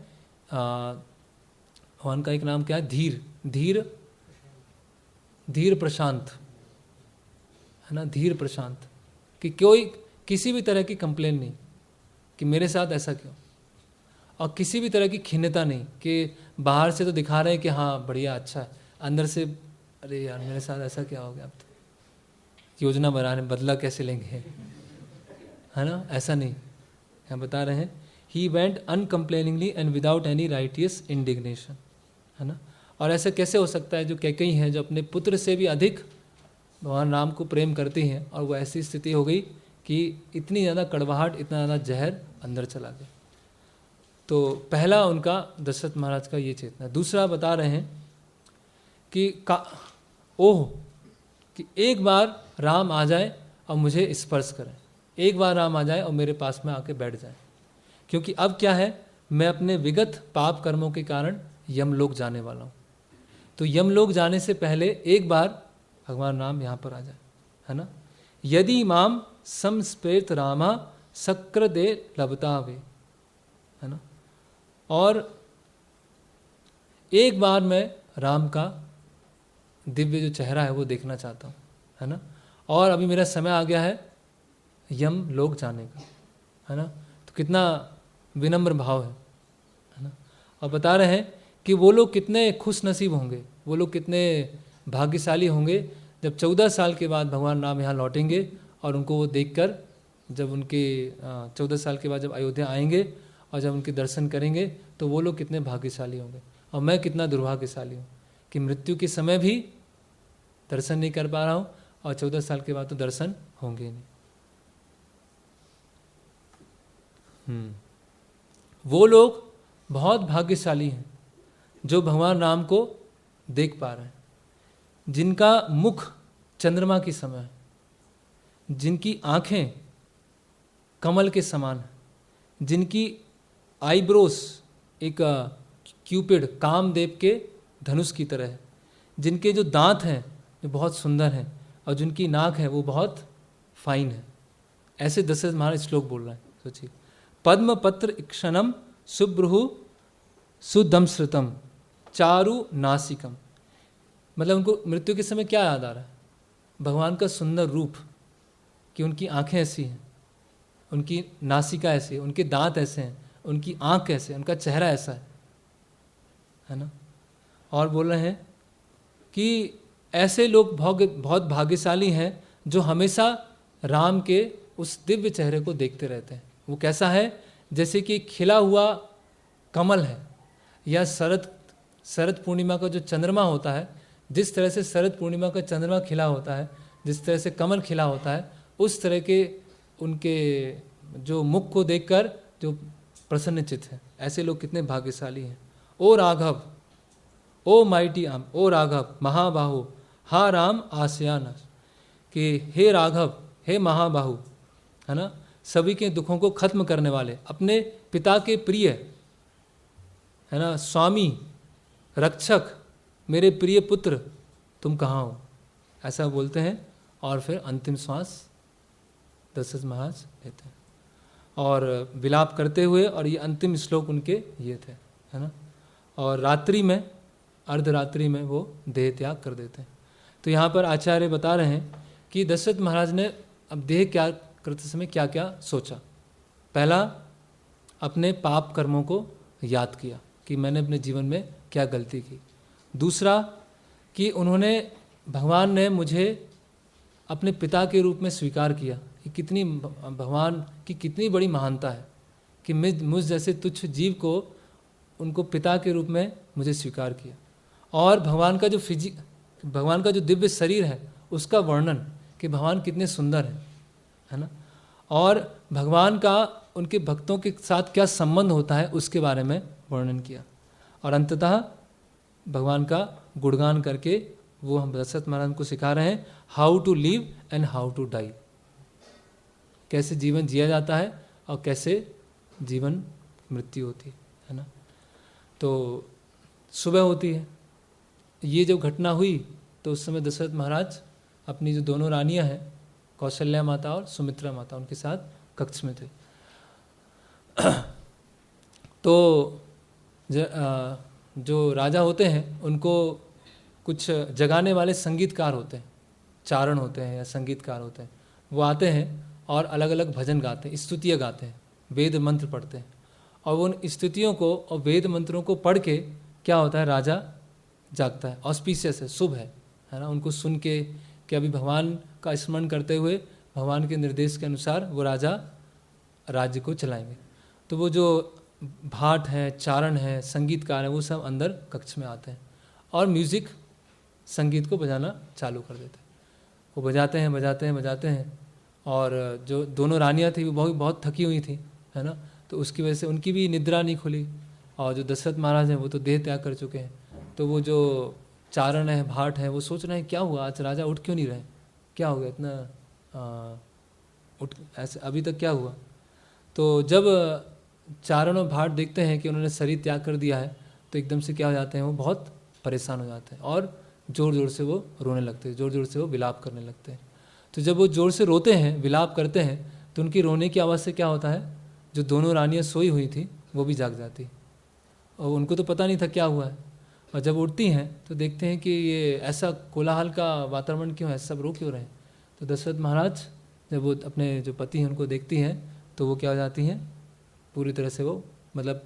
भगवान का एक नाम क्या है, धीर प्रशांत, है ना, धीर प्रशांत, कि कोई किसी भी तरह की कंप्लेन नहीं कि मेरे साथ ऐसा क्यों, और किसी भी तरह की खिन्नता नहीं कि बाहर से तो दिखा रहे हैं कि हाँ बढ़िया अच्छा है, अंदर से अरे यार मेरे साथ ऐसा क्या हो गया, अब तो योजना बना रहे, बदला कैसे लेंगे, है ना, ऐसा नहीं। हम बता रहे हैं, he went uncomplainingly and without any righteous indignation, है ना। और ऐसा कैसे हो सकता है, जो कैकेयी हैं, जो अपने पुत्र से भी अधिक भगवान राम को प्रेम करती हैं, और वो ऐसी स्थिति हो गई कि इतनी ज़्यादा कड़वाहट, इतना ज़्यादा जहर अंदर चला गया। तो पहला उनका दशरथ महाराज का ये चेतना। दूसरा बता रहे हैं कि कि एक बार राम आ जाए और मुझे स्पर्श करें, एक बार राम आ जाए और मेरे पास में आके बैठ जाए, क्योंकि अब क्या है, मैं अपने विगत पाप कर्मों के कारण यमलोक जाने वाला हूँ। तो यमलोक जाने से पहले एक बार भगवान राम यहाँ पर आ जाए, है ना। यदि माम समस्पेत रामा शक्र दे लबता वे, है ना। और एक बार मैं राम का दिव्य जो चेहरा है वो देखना चाहता हूँ, है ना। और अभी मेरा समय आ गया है यम लोक जाने का, है ना। तो कितना विनम्र भाव है ना। और बता रहे हैं कि वो लोग कितने खुश नसीब होंगे, वो लोग कितने भाग्यशाली होंगे जब 14 साल के बाद भगवान राम यहाँ लौटेंगे, और उनको वो देखकर, जब उनके 14 साल के बाद जब अयोध्या आएंगे और जब उनके दर्शन करेंगे, तो वो लोग कितने भाग्यशाली होंगे। और मैं कितना दुर्भाग्यशाली हूँ कि मृत्यु के समय भी दर्शन नहीं कर पा रहा हूँ, और 14 साल के बाद तो दर्शन होंगे नहीं। वो लोग बहुत भाग्यशाली हैं जो भगवान राम को देख पा रहे हैं, जिनका मुख चंद्रमा की समय है, जिनकी आंखें कमल के समान है, जिनकी आईब्रोस एक क्यूपिड कामदेव के धनुष की तरह है, जिनके जो दांत हैं जो बहुत सुंदर हैं, और जिनकी नाक है वो बहुत फाइन है। ऐसे दशरथ महाराज श्लोक बोल रहे हैं, सोचिए। पद्म पत्र इक्षणम सुब्रुहु सुदमश्रुतम चारु नासिकम, मतलब उनको मृत्यु के समय क्या याद आ रहा है, भगवान का सुंदर रूप, कि उनकी आंखें ऐसी हैं, उनकी नासिका ऐसी है, उनके दांत ऐसे हैं, उनकी आंख ऐसे, उनका चेहरा ऐसा है ना। और बोल रहे हैं कि ऐसे लोग बहुत भाग्यशाली हैं जो हमेशा राम के उस दिव्य चेहरे को देखते रहते हैं। वो कैसा है, जैसे कि खिला हुआ कमल है, या शरद पूर्णिमा का जो चंद्रमा होता है, जिस तरह से शरद पूर्णिमा का चंद्रमा खिला होता है, जिस तरह से कमल खिला होता है, उस तरह के उनके जो मुख को देखकर जो प्रसन्नचित है, ऐसे लोग कितने भाग्यशाली हैं। ओ राघव, ओ माइटी आम, ओ राघव महाबाहु, हा राम आस्यान, कि हे राघव, हे महाबाहु, है ना, सभी के दुखों को खत्म करने वाले, अपने पिता के प्रिय, है ना, स्वामी, रक्षक, मेरे प्रिय पुत्र, तुम कहाँ हो, ऐसा बोलते हैं। और फिर अंतिम श्वास दशरथ महाराज लेते हैं और विलाप करते हुए, और ये अंतिम श्लोक उनके ये थे, है ना। और रात्रि में, अर्धरात्रि में वो देह त्याग कर देते हैं। तो यहाँ पर आचार्य बता रहे हैं कि दशरथ महाराज ने अब देह क्या करते समय क्या क्या सोचा। पहला, अपने पाप कर्मों को याद किया कि मैंने अपने जीवन में क्या गलती की। दूसरा, कि उन्होंने, भगवान ने मुझे अपने पिता के रूप में स्वीकार किया कि कितनी भगवान की कितनी बड़ी महानता है कि मुझ जैसे तुच्छ जीव को उनको पिता के रूप में मुझे स्वीकार किया। और भगवान का जो दिव्य शरीर है उसका वर्णन कि भगवान कितने सुंदर हैं, है ना। और भगवान का उनके भक्तों के साथ क्या संबंध होता है उसके बारे में वर्णन किया। और अंततः भगवान का गुणगान करके वो हम दशरथ महाराज को सिखा रहे हैं how to live and how to die, कैसे जीवन जिया जाता है और कैसे जीवन मृत्यु होती है ना। तो सुबह होती है, ये जब घटना हुई तो उस समय दशरथ महाराज अपनी जो दोनों रानियां हैं, कौशल्या माता और सुमित्रा माता, उनके साथ कक्ष में थे। तो जो राजा होते हैं उनको कुछ जगाने वाले संगीतकार होते हैं, चारण होते हैं या संगीतकार होते हैं, वो आते हैं और अलग अलग भजन गाते हैं, स्तुतियाँ गाते हैं, वेद मंत्र पढ़ते हैं। और वो उन स्तुतियों को और वेद मंत्रों को पढ़ के क्या होता है, राजा जागता है, ऑस्पिशियस है, शुभ है ना। उनको सुन के कि अभी भगवान का स्मरण करते हुए भगवान के निर्देश के अनुसार वो राजा राज्य को चलाएंगे। तो वो जो भाट हैं, चारण हैं, संगीतकार हैं, वो सब अंदर कक्ष में आते हैं और म्यूज़िक, संगीत को बजाना चालू कर देते हैं। वो बजाते हैं बजाते हैं बजाते हैं, और जो दोनों रानियाँ थी वो बहुत थकी हुई थी, है ना। तो उसकी वजह से उनकी भी निद्रा नहीं खुली। और जो दशरथ महाराज हैं वो तो देह त्याग कर चुके हैं। तो वो जो चारण है, भाट है, वो सोच रहे हैं क्या हुआ, आज राजा उठ क्यों नहीं रहे, क्या हो गया इतना उठ ऐसे अभी तक क्या हुआ। तो जब चारण और भाट देखते हैं कि उन्होंने शरीर त्याग कर दिया है तो एकदम से क्या हो जाते हैं, वो बहुत परेशान हो जाते हैं और ज़ोर ज़ोर से वो रोने लगते हैं, ज़ोर ज़ोर से वो विलाप करने लगते हैं। तो जब वो ज़ोर से रोते हैं, विलाप करते हैं, तो उनकी रोने की आवाज़ से क्या होता है, जो दोनों रानियाँ सोई हुई थी वो भी जाग जाती, और उनको तो पता नहीं था क्या हुआ है। और जब उठती हैं तो देखते हैं कि ये ऐसा कोलाहल का वातावरण क्यों है, सब रो क्यों रहे हैं। तो दशरथ महाराज जब वो अपने जो पति हैं उनको देखती हैं तो वो क्या हो जाती हैं, पूरी तरह से वो मतलब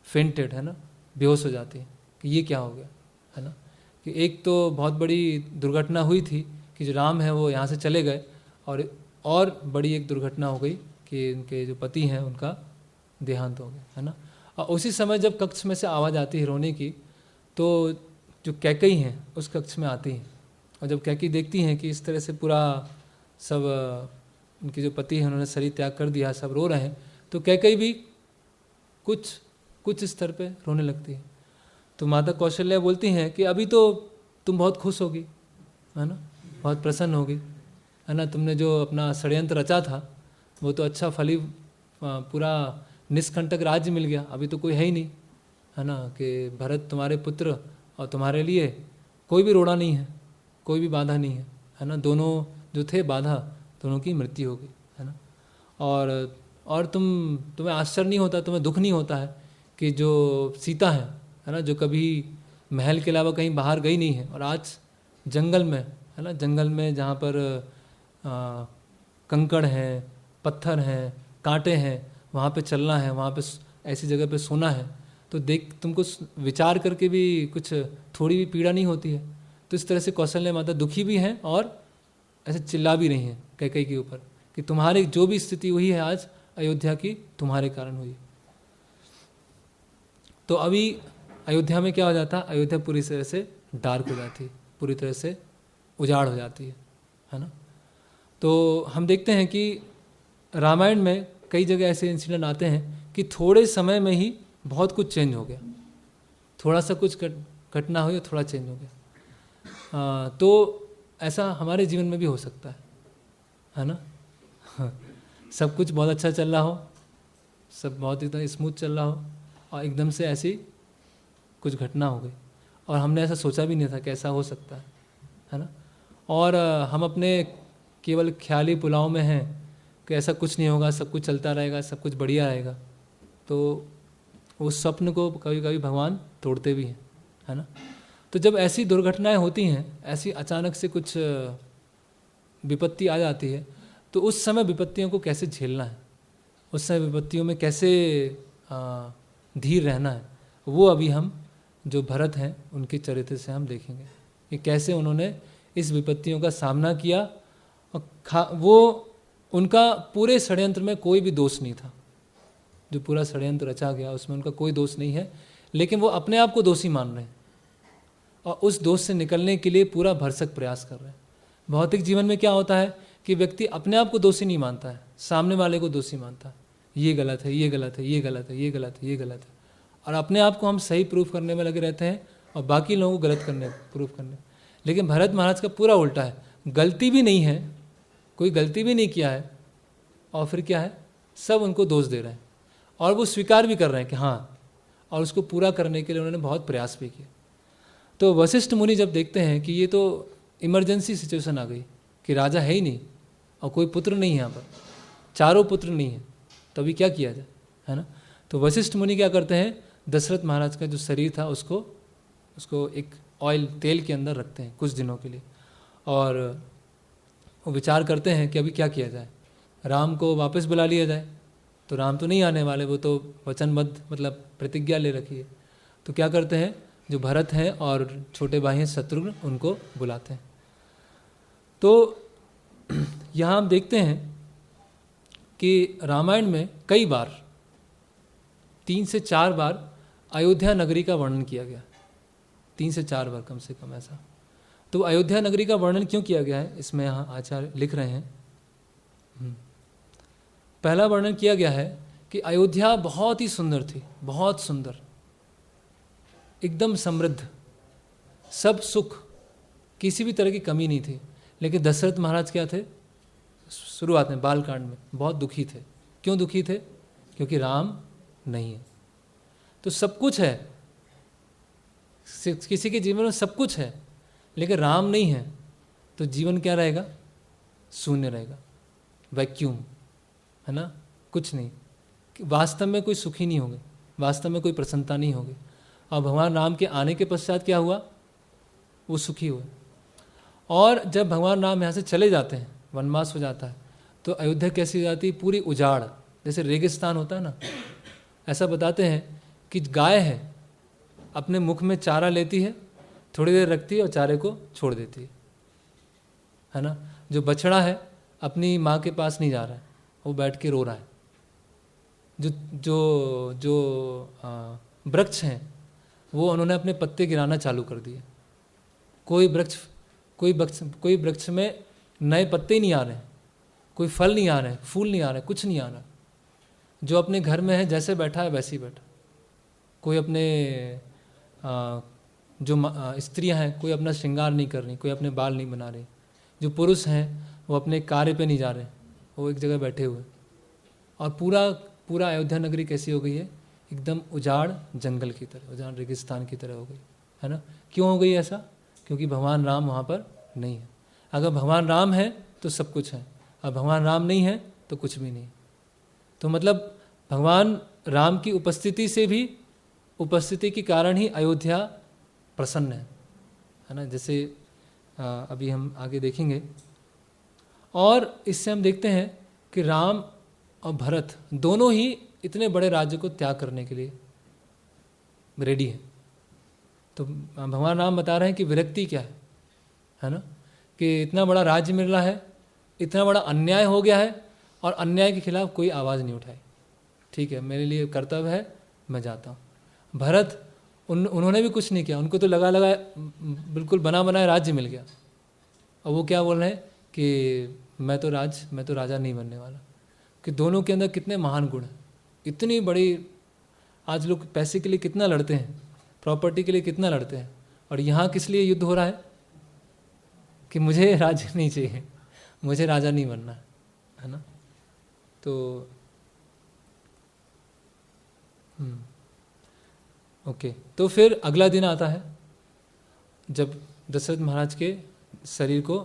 फेंटेड, है ना, बेहोश हो जाती है कि ये क्या हो गया, है ना। कि एक तो बहुत बड़ी दुर्घटना हुई थी कि जो राम है वो यहाँ से चले गए, और बड़ी एक दुर्घटना हो गई कि इनके जो पति हैं उनका देहांत हो गया, है ना। और उसी समय जब कक्ष में से आवाज़ आती है रोने की, तो जो कैकई हैं उस कक्ष में आती हैं, और जब कैकई देखती हैं कि इस तरह से पूरा सब उनके जो पति हैं उन्होंने शरीर त्याग कर दिया, सब रो रहे हैं, तो कैकई भी कुछ स्तर पे रोने लगती है। तो माता कौशल्या बोलती हैं कि अभी तो तुम बहुत खुश होगी, है ना, बहुत प्रसन्न होगी, है ना, तुमने जो अपना षड्यंत्र रचा था वो तो अच्छा फली, पूरा निष्कंटक राज्य मिल गया, अभी तो कोई है ही नहीं, है ना, कि भरत तुम्हारे पुत्र और तुम्हारे लिए कोई भी रोड़ा नहीं है, कोई भी बाधा नहीं है ना, दोनों जो थे बाधा, दोनों की मृत्यु हो गई, है ना। और तुम्हें आश्चर्य नहीं होता, तुम्हें दुख नहीं होता है कि जो सीता है ना, जो कभी महल के अलावा कहीं बाहर गई नहीं है, और आज जंगल में, है ना, जंगल में जहाँ पर कंकड़ हैं, पत्थर हैं, कांटे हैं, वहाँ पे चलना है, वहाँ पे ऐसी जगह पे सोना है, तो देख तुमको विचार करके भी कुछ थोड़ी भी पीड़ा नहीं होती है। तो इस तरह से कौशल्या माता दुखी भी हैं और ऐसे चिल्ला भी रही हैं कैकई के ऊपर कि तुम्हारी जो भी स्थिति हुई है आज अयोध्या की, तुम्हारे कारण हुई। तो अभी अयोध्या में क्या हो जाता है, अयोध्या पूरी तरह से डार्क हो जाती है, पूरी तरह से उजाड़ हो जाती है ना। तो हम देखते हैं कि रामायण में कई जगह ऐसे इंसिडेंट आते हैं कि थोड़े समय में ही बहुत कुछ चेंज हो गया, थोड़ा सा कुछ घटना हुई, थोड़ा चेंज हो गया। तो ऐसा हमारे जीवन में भी हो सकता है ना। सब कुछ बहुत अच्छा चल रहा हो, सब बहुत एकदम स्मूथ चल रहा हो, और एकदम से ऐसी कुछ घटना हो गई, और हमने ऐसा सोचा भी नहीं था कि ऐसा हो सकता है ना। और हम अपने केवल ख्याली पुलाव में हैं कि ऐसा कुछ नहीं होगा, सब कुछ चलता रहेगा, सब कुछ बढ़िया रहेगा। तो उस स्वप्न को कभी कभी भगवान तोड़ते भी हैं, है ना। तो जब ऐसी दुर्घटनाएं होती हैं, ऐसी अचानक से कुछ विपत्ति आ जाती है, तो उस समय विपत्तियों को कैसे झेलना है, उस समय विपत्तियों में कैसे धीर रहना है, वो अभी हम जो भरत हैं उनके चरित्र से हम देखेंगे कि कैसे उन्होंने इस विपत्तियों का सामना किया। और वो उनका पूरे षड्यंत्र में कोई भी दोष नहीं था, जो पूरा षड्यंत्र रचा गया उसमें उनका कोई दोष नहीं है, लेकिन वो अपने आप को दोषी मान रहे हैं और उस दोष से निकलने के लिए पूरा भरसक प्रयास कर रहे हैं। भौतिक जीवन में क्या होता है कि व्यक्ति अपने आप को दोषी नहीं मानता है, सामने वाले को दोषी मानता है, ये गलत है, ये गलत है, ये गलत है, ये गलत है, ये गलत है, और अपने आप को हम सही प्रूफ करने में लगे रहते हैं और बाकी लोगों को गलत करने प्रूफ करने। लेकिन भरत महाराज का पूरा उल्टा है, गलती भी नहीं है, कोई गलती भी नहीं किया है, और फिर क्या है, सब उनको दोष दे रहे हैं और वो स्वीकार भी कर रहे हैं कि हाँ, और उसको पूरा करने के लिए उन्होंने बहुत प्रयास भी किए। तो वशिष्ठ मुनि जब देखते हैं कि ये तो इमरजेंसी सिचुएशन आ गई कि राजा है ही नहीं और कोई पुत्र नहीं है यहाँ पर, चारों पुत्र नहीं है, तो अभी क्या किया जाए, है ना। तो वशिष्ठ मुनि क्या करते हैं, दशरथ महाराज का जो शरीर था उसको एक ऑयल तेल के अंदर रखते हैं कुछ दिनों के लिए, और वो विचार करते हैं कि अभी क्या किया जाए, राम को वापस बुला लिया जाए, तो राम तो नहीं आने वाले, वो तो वचनबद्ध मतलब प्रतिज्ञा ले रखी है। तो क्या करते हैं, जो भरत हैं और छोटे भाई हैं शत्रुघ्न, उनको बुलाते हैं। तो यहाँ हम देखते हैं कि रामायण में कई बार 3 से 4 बार अयोध्या नगरी का वर्णन किया गया, 3 से 4 बार कम से कम ऐसा। तो अयोध्या नगरी का वर्णन क्यों किया गया है, इसमें यहाँ आचार्य लिख रहे हैं। पहला वर्णन किया गया है कि अयोध्या बहुत ही सुंदर थी, बहुत सुंदर, एकदम समृद्ध, सब सुख, किसी भी तरह की कमी नहीं थी। लेकिन दशरथ महाराज क्या थे, शुरुआत में बालकांड में बहुत दुखी थे। क्यों दुखी थे, क्योंकि राम नहीं है। तो सब कुछ है, किसी के जीवन में सब कुछ है, लेकिन राम नहीं है तो जीवन क्या रहेगा, शून्य रहेगा, वैक्यूम, है ना, कुछ नहीं, वास्तव में कोई सुखी नहीं होंगे, वास्तव में कोई प्रसन्नता नहीं होगी। और भगवान राम के आने के पश्चात क्या हुआ, वो सुखी हुए। और जब भगवान राम यहाँ से चले जाते हैं, वनवास हो जाता है, तो अयोध्या कैसी हो जाती है, पूरी उजाड़, जैसे रेगिस्तान होता है ना, ऐसा बताते हैं कि गाय है, अपने मुख में चारा लेती है, थोड़ी देर रखती है और चारे को छोड़ देती है ना। जो बछड़ा है अपनी माँ के पास नहीं जा रहा है, वो बैठ के रो रहा है। जो जो जो वृक्ष हैं वो उन्होंने अपने पत्ते गिराना चालू कर दिए। कोई वृक्ष में नए पत्ते ही नहीं आ रहे हैं, कोई फल नहीं आ रहे हैं, फूल नहीं आ रहे, कुछ नहीं आ रहा। जो अपने घर में है जैसे बैठा है वैसे ही बैठा। कोई अपने जो स्त्रियां हैं, कोई अपना श्रृंगार नहीं कर रही, कोई अपने बाल नहीं बना रही। जो पुरुष हैं वो अपने कार्य पे नहीं जा रहे, वो एक जगह बैठे हुए। और पूरा अयोध्या नगरी कैसी हो गई है, एकदम उजाड़ जंगल की तरह, उजाड़ रेगिस्तान की तरह हो गई, है ना। क्यों हो गई ऐसा, क्योंकि भगवान राम वहाँ पर नहीं है। अगर भगवान राम है तो सब कुछ है, और भगवान राम नहीं है तो कुछ भी नहीं। तो मतलब भगवान राम की उपस्थिति से भी, उपस्थिति के कारण ही अयोध्या प्रसन्न है ना। जैसे अभी हम आगे देखेंगे। और इससे हम देखते हैं कि राम और भरत दोनों ही इतने बड़े राज्य को त्याग करने के लिए रेडी हैं। तो भगवान राम बता रहे हैं कि विरक्ति क्या है ना, कि इतना बड़ा राज्य मिल रहा है, इतना बड़ा अन्याय हो गया है और अन्याय के खिलाफ कोई आवाज़ नहीं उठाई। ठीक है, मेरे लिए कर्तव्य है, मैं जाता हूँ। भरत उन्होंने भी कुछ नहीं किया, उनको तो लगा बिल्कुल बना बनाया राज्य मिल गया, और वो क्या बोल रहे हैं कि मैं तो राजा नहीं बनने वाला। कि दोनों के अंदर कितने महान गुण हैं। इतनी बड़ी, आज लोग पैसे के लिए कितना लड़ते हैं, प्रॉपर्टी के लिए कितना लड़ते हैं, और यहाँ किस लिए युद्ध हो रहा है कि मुझे राज्य नहीं चाहिए, मुझे राजा नहीं बनना है ना। तो ओके, तो फिर अगला दिन आता है जब दशरथ महाराज के शरीर को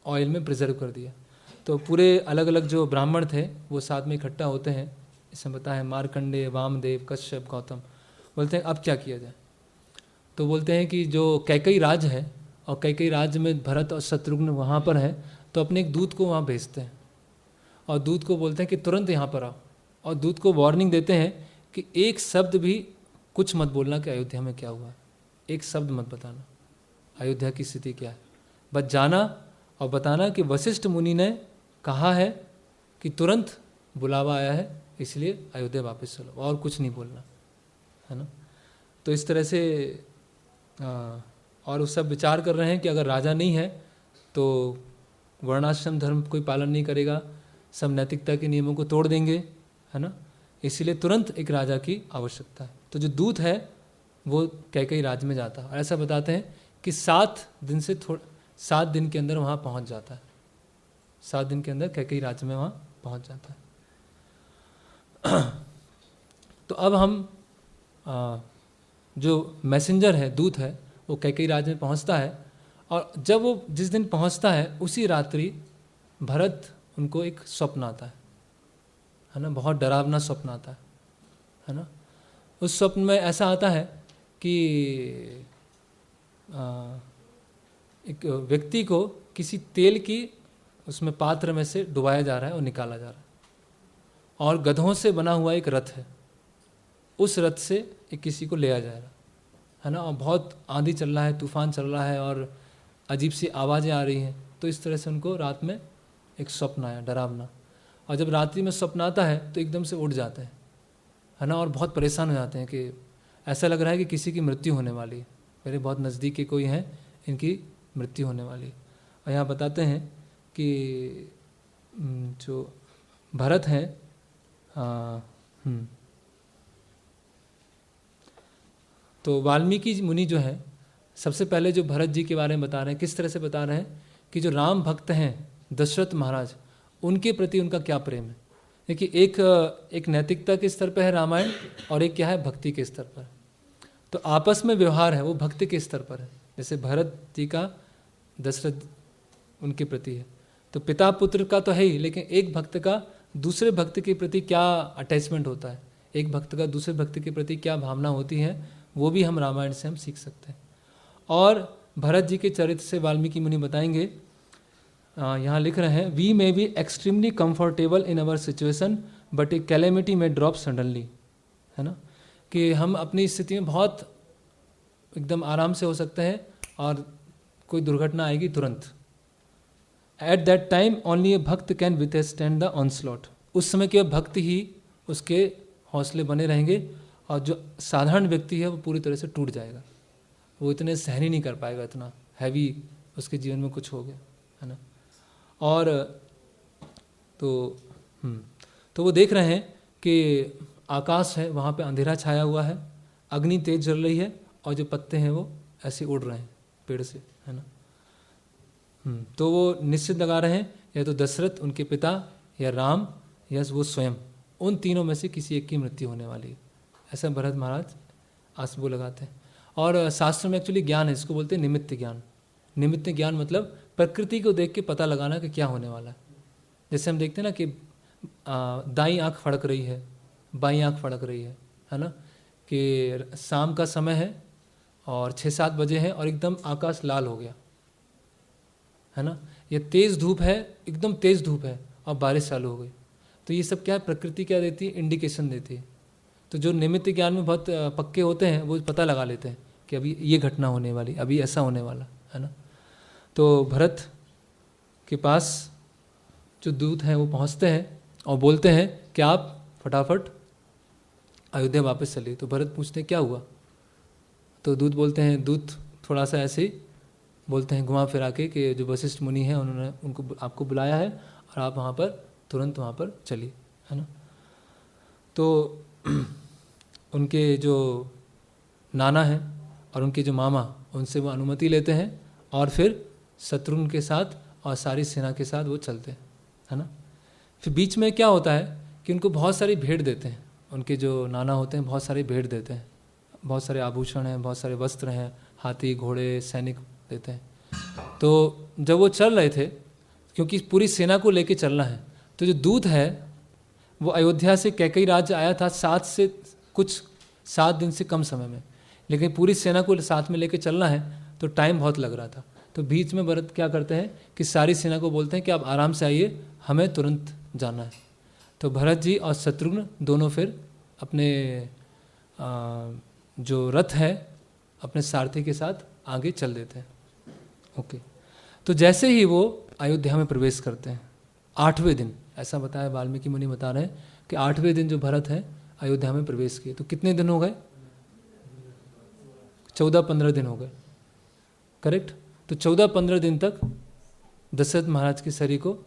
ऑयल में प्रिजर्व कर दिया। तो पूरे अलग अलग जो ब्राह्मण थे वो साथ में इकट्ठा होते हैं। इसमें बताया है मार्कंडेय, वामदेव, कश्यप, गौतम। बोलते हैं अब क्या किया जाए। तो बोलते हैं कि जो कैकई राज्य है और कैकई राज्य में भरत और शत्रुघ्न वहाँ पर है, तो अपने एक दूत को वहाँ भेजते हैं और दूत को बोलते हैं कि तुरंत यहाँ पर आओ, और दूत को वार्निंग देते हैं कि एक शब्द भी कुछ मत बोलना कि अयोध्या में क्या हुआ है, एक शब्द मत बताना अयोध्या की स्थिति क्या है, बस जाना और बताना कि वशिष्ठ मुनि ने कहा है कि तुरंत बुलावा आया है, इसलिए अयोध्या वापस चलो, और कुछ नहीं बोलना, है ना। तो इस तरह से और वो सब विचार कर रहे हैं कि अगर राजा नहीं है तो वर्णाश्रम धर्म कोई पालन नहीं करेगा, सब नैतिकता के नियमों को तोड़ देंगे, है ना। इसीलिए तुरंत एक राजा की आवश्यकता है। तो जो दूत है वो कैकई राज्य में जाता है और ऐसा बताते हैं कि 7 दिन के अंदर वहाँ पहुँच जाता है, 7 दिन के अंदर कैकई राज्य में वहाँ पहुँच जाता है। तो अब हम जो मैसेंजर है, दूत है, वो कैकई राज्य में पहुँचता है, और जब वो जिस दिन पहुँचता है उसी रात्रि भरत उनको एक स्वप्न आता है ना, बहुत डरावना स्वप्न आता है ना। उस स्वप्न में ऐसा आता है कि एक व्यक्ति को किसी तेल की उसमें पात्र में से डुबाया जा रहा है और निकाला जा रहा है, और गधों से बना हुआ एक रथ है, उस रथ से एक किसी को ले आ जाएगा, है ना। और बहुत आंधी चल रहा है, तूफान चल रहा है और अजीब सी आवाज़ें आ रही हैं। तो इस तरह से उनको रात में एक स्वप्न आया डरावना, और जब रात्रि में स्वप्न आता है तो एकदम से उठ जाते हैं, है ना, और बहुत परेशान हो जाते हैं कि ऐसा लग रहा है कि किसी की मृत्यु होने वाली है, मेरे बहुत नज़दीक के कोई हैं, इनकी मृत्यु होने वाली है। और यहाँ बताते हैं कि जो भरत हैं, तो वाल्मीकि मुनि जो है सबसे पहले जो भरत जी के बारे में बता रहे हैं, किस तरह से बता रहे हैं कि जो राम भक्त हैं दशरथ महाराज, उनके प्रति उनका क्या प्रेम है। देखिए एक नैतिकता के स्तर पर है रामायण, और एक क्या है भक्ति के स्तर पर। तो आपस में व्यवहार है वो भक्ति के स्तर पर है। जैसे भरत जी का दशरथ उनके प्रति है, तो पिता पुत्र का तो है ही, लेकिन एक भक्त का दूसरे भक्त के प्रति क्या अटैचमेंट होता है, एक भक्त का दूसरे भक्त के प्रति क्या भावना होती है, वो भी हम रामायण से हम सीख सकते हैं। और भरत जी के चरित्र से वाल्मीकि मुनि बताएंगे, यहाँ लिख रहे हैं, we may be extremely comfortable in our situation but a calamity में ड्रॉप सडनली, है ना, कि हम अपनी स्थिति में बहुत एकदम आराम से हो सकते हैं और कोई दुर्घटना आएगी तुरंत। एट दैट टाइम ओनली ए भक्त कैन विथस्टैंड द ऑनस्लॉट, उस समय केवल भक्त ही उसके हौसले बने रहेंगे, और जो साधारण व्यक्ति है वो पूरी तरह से टूट जाएगा, वो इतने सहन ही नहीं कर पाएगा, इतना हैवी उसके जीवन में कुछ हो गया, है ना। और तो वो देख रहे हैं कि आकाश है, वहाँ पे अंधेरा छाया हुआ है, अग्नि तेज जल रही है, और जो पत्ते हैं वो ऐसे उड़ रहे हैं पेड़ से, है ना। तो वो निश्चित लगा रहे हैं या तो दशरथ उनके पिता, या राम, या वो स्वयं, उन तीनों में से किसी एक की मृत्यु होने वाली है, ऐसा भरत महाराज आस वो लगाते हैं। और शास्त्र में एक्चुअली ज्ञान है, इसको बोलते हैं निमित्त ज्ञान। निमित्त ज्ञान मतलब प्रकृति को देख के पता लगाना कि क्या होने वाला है। जैसे हम देखते हैं ना कि दाईं आँख फड़क रही है, बाईं आँख फड़क रही है ना, कि शाम का समय है और 6-7 बजे है और एकदम आकाश लाल हो गया, है ना, ये तेज़ धूप है, एकदम तेज़ धूप है और बारिश चालू हो गई। तो ये सब क्या है, प्रकृति क्या देती है, इंडिकेशन देती है। तो जो निमित्त ज्ञान में बहुत पक्के होते हैं वो पता लगा लेते हैं कि अभी ये घटना होने वाली, अभी ऐसा होने वाला, है ना। तो भरत के पास जो दूत हैं वो पहुंचते हैं और बोलते हैं कि आप फटाफट अयोध्या वापस चलिए। तो भरत पूछते हैं क्या हुआ, तो दूत बोलते हैं, दूत थोड़ा सा ऐसे बोलते हैं घुमा फिरा के कि जो वशिष्ठ मुनि हैं उन्होंने उनको आपको बुलाया है और आप वहाँ पर तुरंत वहाँ पर चलिए, है ना। तो उनके जो नाना हैं और उनके जो मामा, उनसे वो अनुमति लेते हैं और फिर शत्रुघ्न के साथ और सारी सेना के साथ वो चलते हैं, है ना। फिर बीच में क्या होता है कि उनको बहुत सारी भेंट देते हैं, उनके जो नाना होते हैं बहुत सारी भेंट देते हैं, बहुत सारे आभूषण हैं, बहुत सारे वस्त्र हैं, हाथी घोड़े सैनिक देते हैं। तो जब वो चल रहे थे क्योंकि पूरी सेना को लेके चलना है। तो जो दूत है वो अयोध्या से कैकई राज्य आया था 7 दिन से कम समय में, लेकिन पूरी सेना को साथ में लेके चलना है तो टाइम बहुत लग रहा था। तो बीच में भरत क्या करते हैं कि सारी सेना को बोलते हैं कि आप आराम से आइए, हमें तुरंत जाना है। तो भरत जी और शत्रुघ्न दोनों फिर अपने जो रथ है अपने सारथी के साथ आगे चल देते हैं। ओके, तो जैसे ही वो अयोध्या में प्रवेश करते हैं 8वें दिन, ऐसा बताया वाल्मीकि मुनि बता रहे हैं कि 8वें दिन जो भरत है अयोध्या में प्रवेश किए। तो कितने दिन हो गए? 14-15 दिन हो गए, करेक्ट। तो 14-15 दिन तक दशरथ महाराज के शरीर को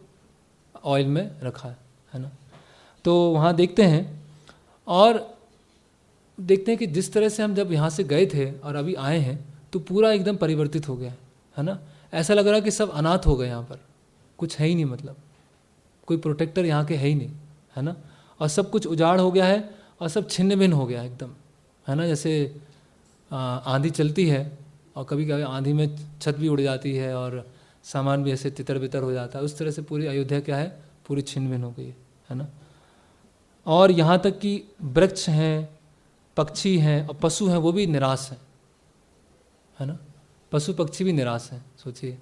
ऑयल में रखा है ना। तो वहाँ देखते हैं और देखते हैं कि जिस तरह से हम जब यहाँ से गए थे और अभी आए हैं तो पूरा एकदम परिवर्तित हो गया है ना। ऐसा लग रहा है कि सब अनाथ हो गए, यहाँ पर कुछ है ही नहीं, मतलब कोई प्रोटेक्टर यहाँ के है ही नहीं, है ना। और सब कुछ उजाड़ हो गया है और सब छिन्न भिन्न हो गया एकदम, है ना। जैसे आंधी चलती है और कभी कभी आंधी में छत भी उड़ जाती है और सामान भी ऐसे तितर बितर हो जाता है, उस तरह से पूरी अयोध्या क्या है, पूरी छिन्न भिन्न हो गई है ना। और यहाँ तक कि वृक्ष हैं, पक्षी हैं और पशु हैं, वो भी निराश हैं, है ना। पशु पक्षी भी निराश हैं, सोचिए।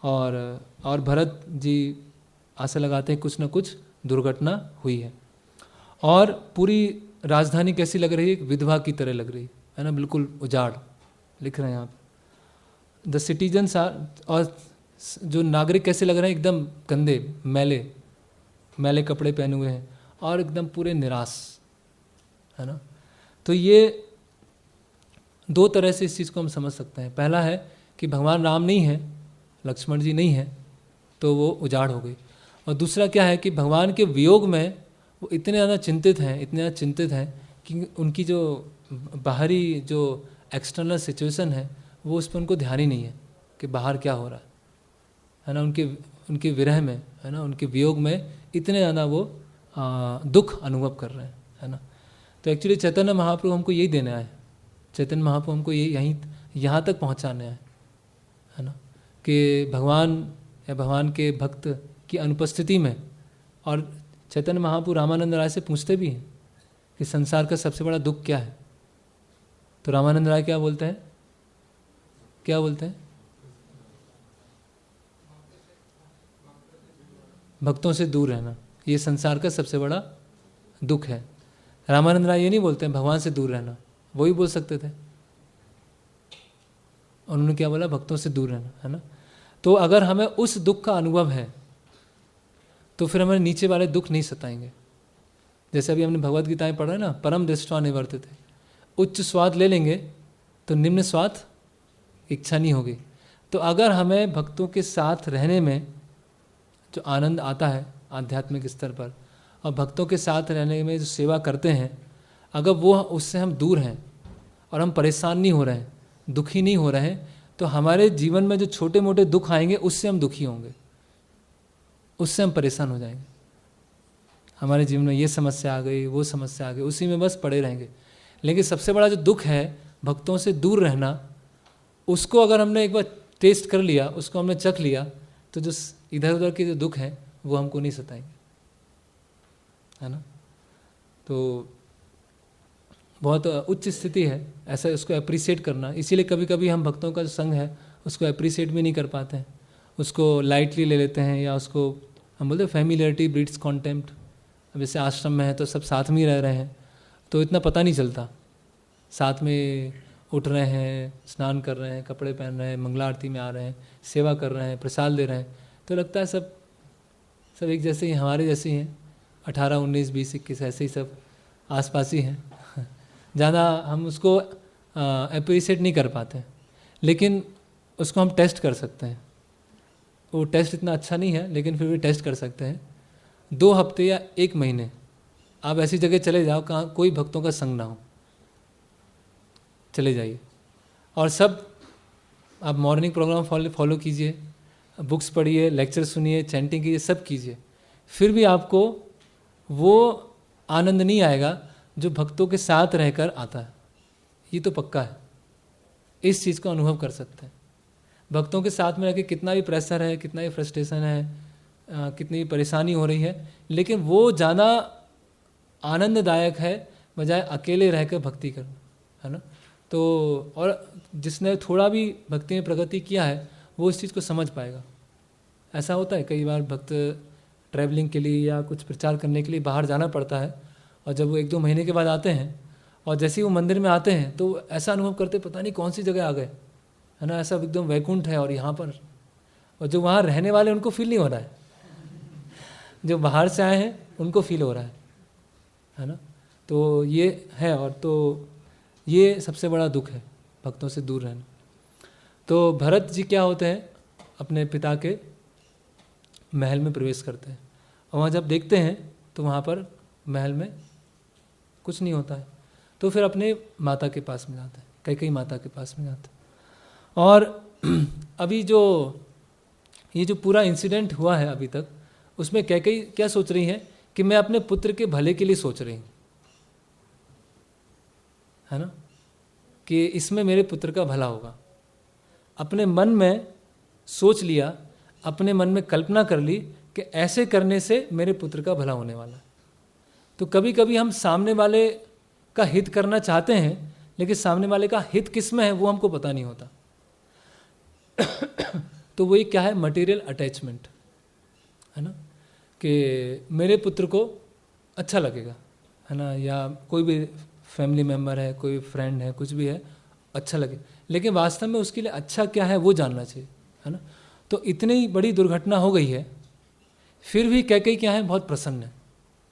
और भरत जी आशा लगाते हैं कुछ ना कुछ दुर्घटना हुई है। और पूरी राजधानी कैसी लग रही है? एक विधवा की तरह लग रही है ना, बिल्कुल उजाड़। लिख रहे हैं यहाँ पे द सिटीजन्स आर, और जो नागरिक कैसे लग रहे हैं? एकदम गंदे, मैले कपड़े पहने हुए हैं और एकदम पूरे निराश, है ना। तो ये 2 तरह से इस चीज़ को हम समझ सकते हैं। पहला है कि भगवान राम नहीं है, लक्ष्मण जी नहीं है, तो वो उजाड़ हो गई। और दूसरा क्या है कि भगवान के वियोग में वो इतने ज़्यादा चिंतित हैं कि उनकी जो बाहरी जो एक्सटर्नल सिचुएशन है वो उस पर उनको ध्यान ही नहीं है कि बाहर क्या हो रहा है ना। उनके विरह में, है ना, उनके वियोग में इतने ज़्यादा वो दुख अनुभव कर रहे हैं, है ना। तो एक्चुअली चैतन्य महाप्रभु हमको यही देने आए, चैतन्य महाप्रभु हमको यहाँ तक पहुँचाने आए, है ना, कि भगवान या भगवान के भक्त की अनुपस्थिति में। और चैतन्य महाप्रभु रामानंद राय से पूछते भी हैं कि संसार का सबसे बड़ा दुख क्या है? तो रामानंद राय क्या बोलते हैं? भक्तों से दूर रहना, ये संसार का सबसे बड़ा दुख है। रामानंद राय ये नहीं बोलते हैं भगवान से दूर रहना, वो ही बोल सकते थे। उन्होंने क्या बोला? भक्तों से दूर रहना, है ना। तो अगर हमें उस दुख का अनुभव है तो फिर हमें नीचे वाले दुख नहीं सताएंगे। जैसे अभी हमने भगवद गीता में पढ़ा है ना, परम दृष्टवा निवर्तते, उच्च स्वाद ले लेंगे तो निम्न स्वाद इच्छा नहीं होगी। तो अगर हमें भक्तों के साथ रहने में जो आनंद आता है आध्यात्मिक स्तर पर, और भक्तों के साथ रहने में जो सेवा करते हैं, अगर वो उससे हम दूर हैं और हम परेशान नहीं हो रहे हैं, दुखी नहीं हो रहे हैं, तो हमारे जीवन में जो छोटे मोटे दुख आएंगे उससे हम दुखी होंगे, उससे हम परेशान हो जाएंगे। हमारे जीवन में ये समस्या आ गई, वो समस्या आ गई, उसी में बस पड़े रहेंगे। लेकिन सबसे बड़ा जो दुख है भक्तों से दूर रहना, उसको अगर हमने एक बार टेस्ट कर लिया, उसको हमने चख लिया, तो जो इधर उधर के जो दुख हैं वो हमको नहीं सताएंगे, है ना। तो बहुत उच्च स्थिति है, ऐसा उसको अप्रिशिएट करना। इसीलिए कभी कभी हम भक्तों का जो संग है उसको अप्रिशिएट भी नहीं कर पाते हैं, उसको लाइटली ले लेते हैं, या उसको हम बोलते हैं फैमिलियरिटी ब्रीड्स कॉन्टेम्प्ट। अब जैसे आश्रम में है तो सब साथ में ही रह रहे हैं तो इतना पता नहीं चलता, साथ में उठ रहे हैं, स्नान कर रहे हैं, कपड़े पहन रहे हैं, मंगला आरती में आ रहे हैं, सेवा कर रहे हैं, प्रसाद दे रहे हैं, तो लगता है सब एक जैसे ही, हमारे जैसे ही हैं। 18, 19, 20, 21 ऐसे ही सब आसपास ही हैं। ज़्यादा हम उसको अप्रिशिएट नहीं कर पाते, लेकिन उसको हम टेस्ट कर सकते हैं। वो टेस्ट इतना अच्छा नहीं है लेकिन फिर भी टेस्ट कर सकते हैं। 2 हफ्ते या 1 महीने आप ऐसी जगह चले जाओ कहाँ कोई भक्तों का संग ना हो, चले जाइए, और सब आप मॉर्निंग प्रोग्राम फॉलो कीजिए, बुक्स पढ़िए, लेक्चर सुनिए, चैंटिंग कीजिए, सब कीजिए, फिर भी आपको वो आनंद नहीं आएगा जो भक्तों के साथ रहकर आता है। ये तो पक्का है, इस चीज़ को अनुभव कर सकते हैं। भक्तों के साथ में रह के कितना भी प्रेशर है, कितना भी फ्रस्ट्रेशन है, कितनी भी परेशानी हो रही है, लेकिन वो ज़्यादा आनंददायक है बजाय अकेले रह कर भक्ति करना, है ना। तो और जिसने थोड़ा भी भक्ति में प्रगति किया है वो इस चीज़ को समझ पाएगा। ऐसा होता है कई बार भक्त ट्रैवलिंग के लिए या कुछ प्रचार करने के लिए बाहर जाना पड़ता है, और जब वो 1-2 महीने के बाद आते हैं और जैसे ही वो मंदिर में आते हैं तो ऐसा अनुभव करते पता नहीं कौन सी जगह आ गए, है ना, ऐसा एकदम वैकुंठ है और यहाँ पर, और जो वहाँ रहने वाले उनको फील नहीं हो रहा है, जो बाहर से आए हैं उनको फील हो रहा है ना। तो ये है, और तो ये सबसे बड़ा दुख है भक्तों से दूर रहना। तो भरत जी क्या होते हैं, अपने पिता के महल में प्रवेश करते हैं, और वहाँ जब देखते हैं तो वहाँ पर महल में कुछ नहीं होता है, तो फिर अपने माता के पास में जाते हैं, कैकेयी माता के पास में जाते हैं। और अभी ये जो पूरा इंसिडेंट हुआ है अभी तक, उसमें कैकेयी क्या सोच रही है कि मैं अपने पुत्र के भले के लिए सोच रही हूँ, है ना, कि इसमें मेरे पुत्र का भला होगा। अपने मन में सोच लिया, अपने मन में कल्पना कर ली कि ऐसे करने से मेरे पुत्र का भला होने वाला है। तो कभी कभी हम सामने वाले का हित करना चाहते हैं, लेकिन सामने वाले का हित किस में है वो हमको पता नहीं होता। तो वही क्या है, मटेरियल अटैचमेंट, है ना, कि मेरे पुत्र को अच्छा लगेगा, है ना, या कोई भी फैमिली मेम्बर है, कोई फ्रेंड है, कुछ भी है, अच्छा लगे, लेकिन वास्तव में उसके लिए अच्छा क्या है वो जानना चाहिए, है ना। तो इतनी बड़ी दुर्घटना हो गई है, फिर भी कैकेयी क्या है, बहुत प्रसन्न है।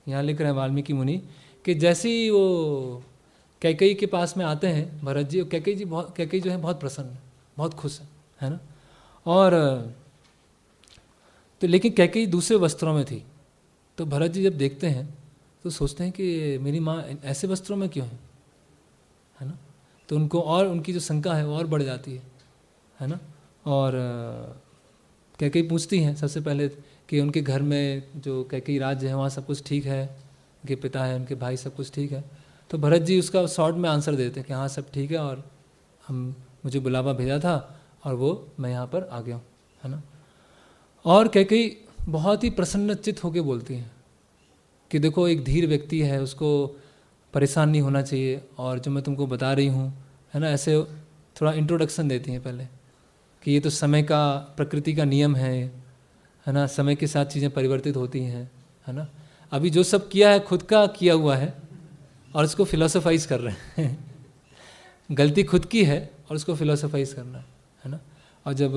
यहाँ लिख रहे हैं वाल्मीकि मुनि कि जैसे ही वो कैकेयी के पास में आते हैं भरत जी, कैकेयी जो है बहुत प्रसन्न है, बहुत खुश है ना। और तो लेकिन कैकेयी दूसरे वस्त्रों में थी, तो भरत जी जब देखते हैं तो सोचते हैं कि मेरी माँ ऐसे वस्त्रों में क्यों है ना। तो उनको और उनकी जो शंका है वो और बढ़ जाती है ना। और कैकेयी पूछती हैं सबसे पहले कि उनके घर में जो कैकेयी राज्य है वहाँ सब कुछ ठीक है, उनके पिता है, उनके भाई, सब कुछ ठीक है। तो भरत जी उसका शॉर्ट में आंसर देते हैं कि हाँ सब ठीक है, और मुझे बुलावा भेजा था और वो मैं यहाँ पर आ गया हूँ, है ना। और कैकेयी बहुत ही प्रसन्नचित्त होकर बोलती हैं कि देखो एक धीर व्यक्ति है, उसको परेशान नहीं होना चाहिए, और जो मैं तुमको बता रही हूँ, है ना, ऐसे थोड़ा इंट्रोडक्शन देती हैं पहले कि ये तो समय का, प्रकृति का नियम है ना, समय के साथ चीज़ें परिवर्तित होती हैं, है ना। अभी जो सब किया है खुद का किया हुआ है और उसको फिलोसोफाइज कर रहे हैं। गलती खुद की है और उसको फिलोसोफाइज करना है ना। और जब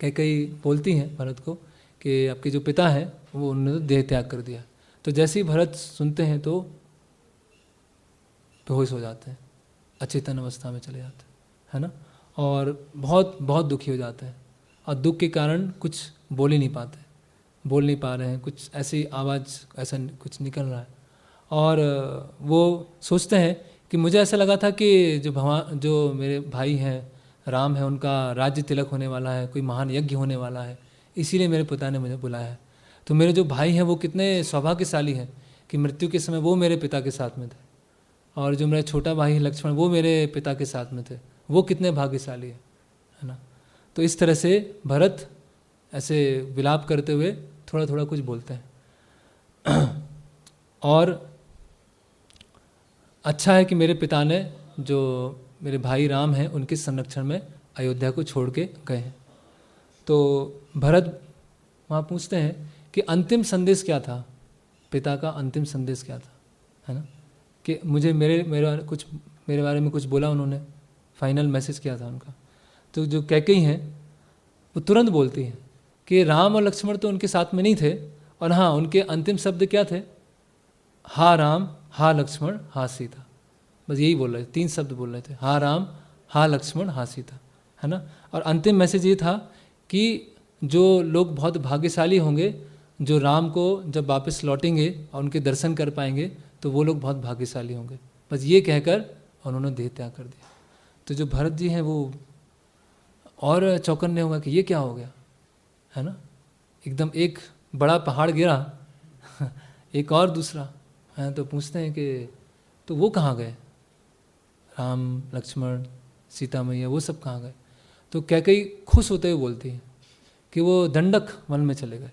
कैकेयी बोलती हैं भरत को कि आपके जो पिता हैं वो उन्होंने देह त्याग कर दिया, तो जैसे ही भरत सुनते हैं तो बेहोश हो जाते हैं, अचेतन अवस्था में चले जाते हैं, है ना। और बहुत बहुत दुखी हो जाते हैं, और दुख के कारण कुछ बोल ही नहीं पाते, बोल नहीं पा रहे हैं, कुछ ऐसी आवाज़ ऐसा कुछ निकल रहा है। और वो सोचते हैं कि मुझे ऐसा लगा था कि जो मेरे भाई हैं राम है, उनका राज्य तिलक होने वाला है, कोई महान यज्ञ होने वाला है, इसीलिए मेरे पिता ने मुझे बुलाया है। तो मेरे जो भाई हैं वो कितने सौभाग्यशाली हैं कि मृत्यु के समय वो मेरे पिता के साथ में थे, और जो मेरा छोटा भाई है लक्ष्मण वो मेरे पिता के साथ में थे, वो कितने भाग्यशाली है ना। तो इस तरह से भरत ऐसे विलाप करते हुए थोड़ा थोड़ा कुछ बोलते हैं। और अच्छा है कि मेरे पिता ने, जो मेरे भाई राम हैं, उनके संरक्षण में अयोध्या को छोड़ के गए हैं। तो भरत वहाँ पूछते हैं कि अंतिम संदेश क्या था, पिता का अंतिम संदेश क्या था, है ना, कि मुझे मेरे बारे में कुछ बोला उन्होंने, फाइनल मैसेज क्या था उनका। तो जो कैकेयी हैं वो तुरंत बोलती हैं कि राम और लक्ष्मण तो उनके साथ में नहीं थे, और हाँ उनके अंतिम शब्द क्या थे, हा राम हा लक्ष्मण हा सीता, बस यही बोल रहे थे, 3 शब्द बोल रहे थे, हा राम हा लक्ष्मण हा सीता, है ना। और अंतिम मैसेज ये था कि जो लोग बहुत भाग्यशाली होंगे, जो राम को जब वापस लौटेंगे और उनके दर्शन कर पाएंगे, तो वो लोग बहुत भाग्यशाली होंगे, बस ये कहकर उन्होंने देह त्याग कर दिया। तो जो भरत जी हैं वो और चौकन्ने होगा कि ये क्या हो गया, है ना, एकदम एक बड़ा पहाड़ गिरा एक और दूसरा है। तो पूछते हैं कि तो वो कहाँ गए, राम लक्ष्मण सीता मैया वो सब कहाँ गए? तो कैकेयी खुश होते हुए बोलती है कि वो दंडक वन में चले गए।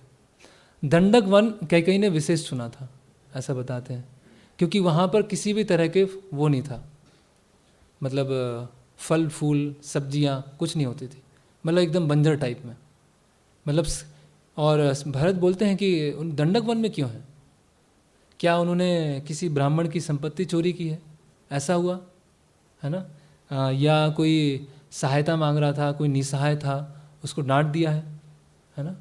दंडक वन कैकेयी ने विशेष चुना था, ऐसा बताते हैं, क्योंकि वहाँ पर किसी भी तरह के वो नहीं था, मतलब फल फूल सब्जियाँ कुछ नहीं होती थी, मतलब एकदम बंजर टाइप में, मतलब। और भरत बोलते हैं कि उन दंडक वन में क्यों है? क्या उन्होंने किसी ब्राह्मण की संपत्ति चोरी की है, ऐसा हुआ है ना? या कोई सहायता मांग रहा था, कोई निसहाय था, उसको डांट दिया है ना?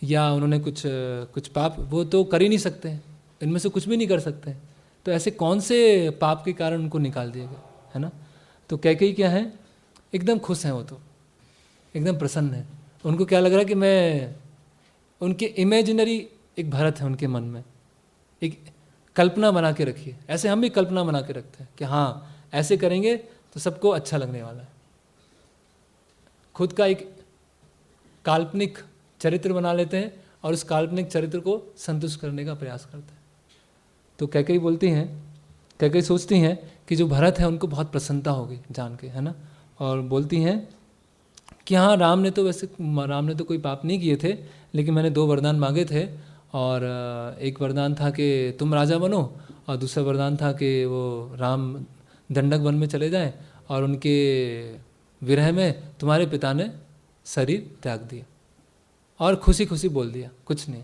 या उन्होंने कुछ पाप, वो तो कर ही नहीं सकते हैं, इनमें से कुछ भी नहीं कर सकते हैं, तो ऐसे कौन से पाप के कारण उनको निकाल दिया गया, है ना? तो कैकेयी क्या है, एकदम खुश हैं, वो तो एकदम प्रसन्न है। उनको क्या लग रहा है कि मैं, उनके इमेजिनरी एक भरत है उनके मन में, एक कल्पना बना के रखी है। ऐसे हम भी कल्पना बना के रखते हैं कि हाँ ऐसे करेंगे तो सबको अच्छा लगने वाला है। खुद का एक काल्पनिक चरित्र बना लेते हैं और उस काल्पनिक चरित्र को संतुष्ट करने का प्रयास करते हैं। तो कैकेयी बोलती हैं, कैकेयी सोचती हैं कि जो भरत है उनको बहुत प्रसन्नता होगी जान के, है ना? और बोलती हैं कि हाँ राम ने तो कोई पाप नहीं किए थे, लेकिन मैंने 2 वरदान मांगे थे, और एक वरदान था कि तुम राजा बनो, और दूसरा वरदान था कि वो राम दंडक वन में चले जाएं और उनके विरह में तुम्हारे पिता ने शरीर त्याग दिया। और खुशी खुशी बोल दिया, कुछ नहीं,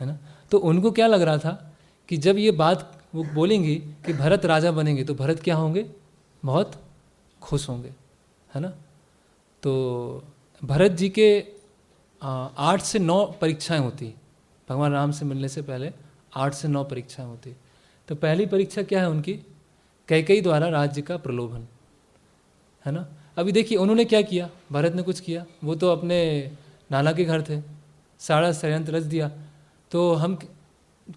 है ना? तो उनको क्या लग रहा था कि जब ये बात वो बोलेंगी कि भरत राजा बनेंगे, तो भरत क्या होंगे, बहुत खुश होंगे, है ना? तो भरत जी के 8 से 9 परीक्षाएं होती, भगवान राम से मिलने से पहले 8 से 9 परीक्षाएं होती। तो पहली परीक्षा क्या है उनकी, कैकेयी द्वारा राज्य का प्रलोभन, है ना? अभी देखिए उन्होंने क्या किया, भरत ने कुछ किया, वो तो अपने नाना के घर थे, सारा षड्यंत्र रच दिया। तो हम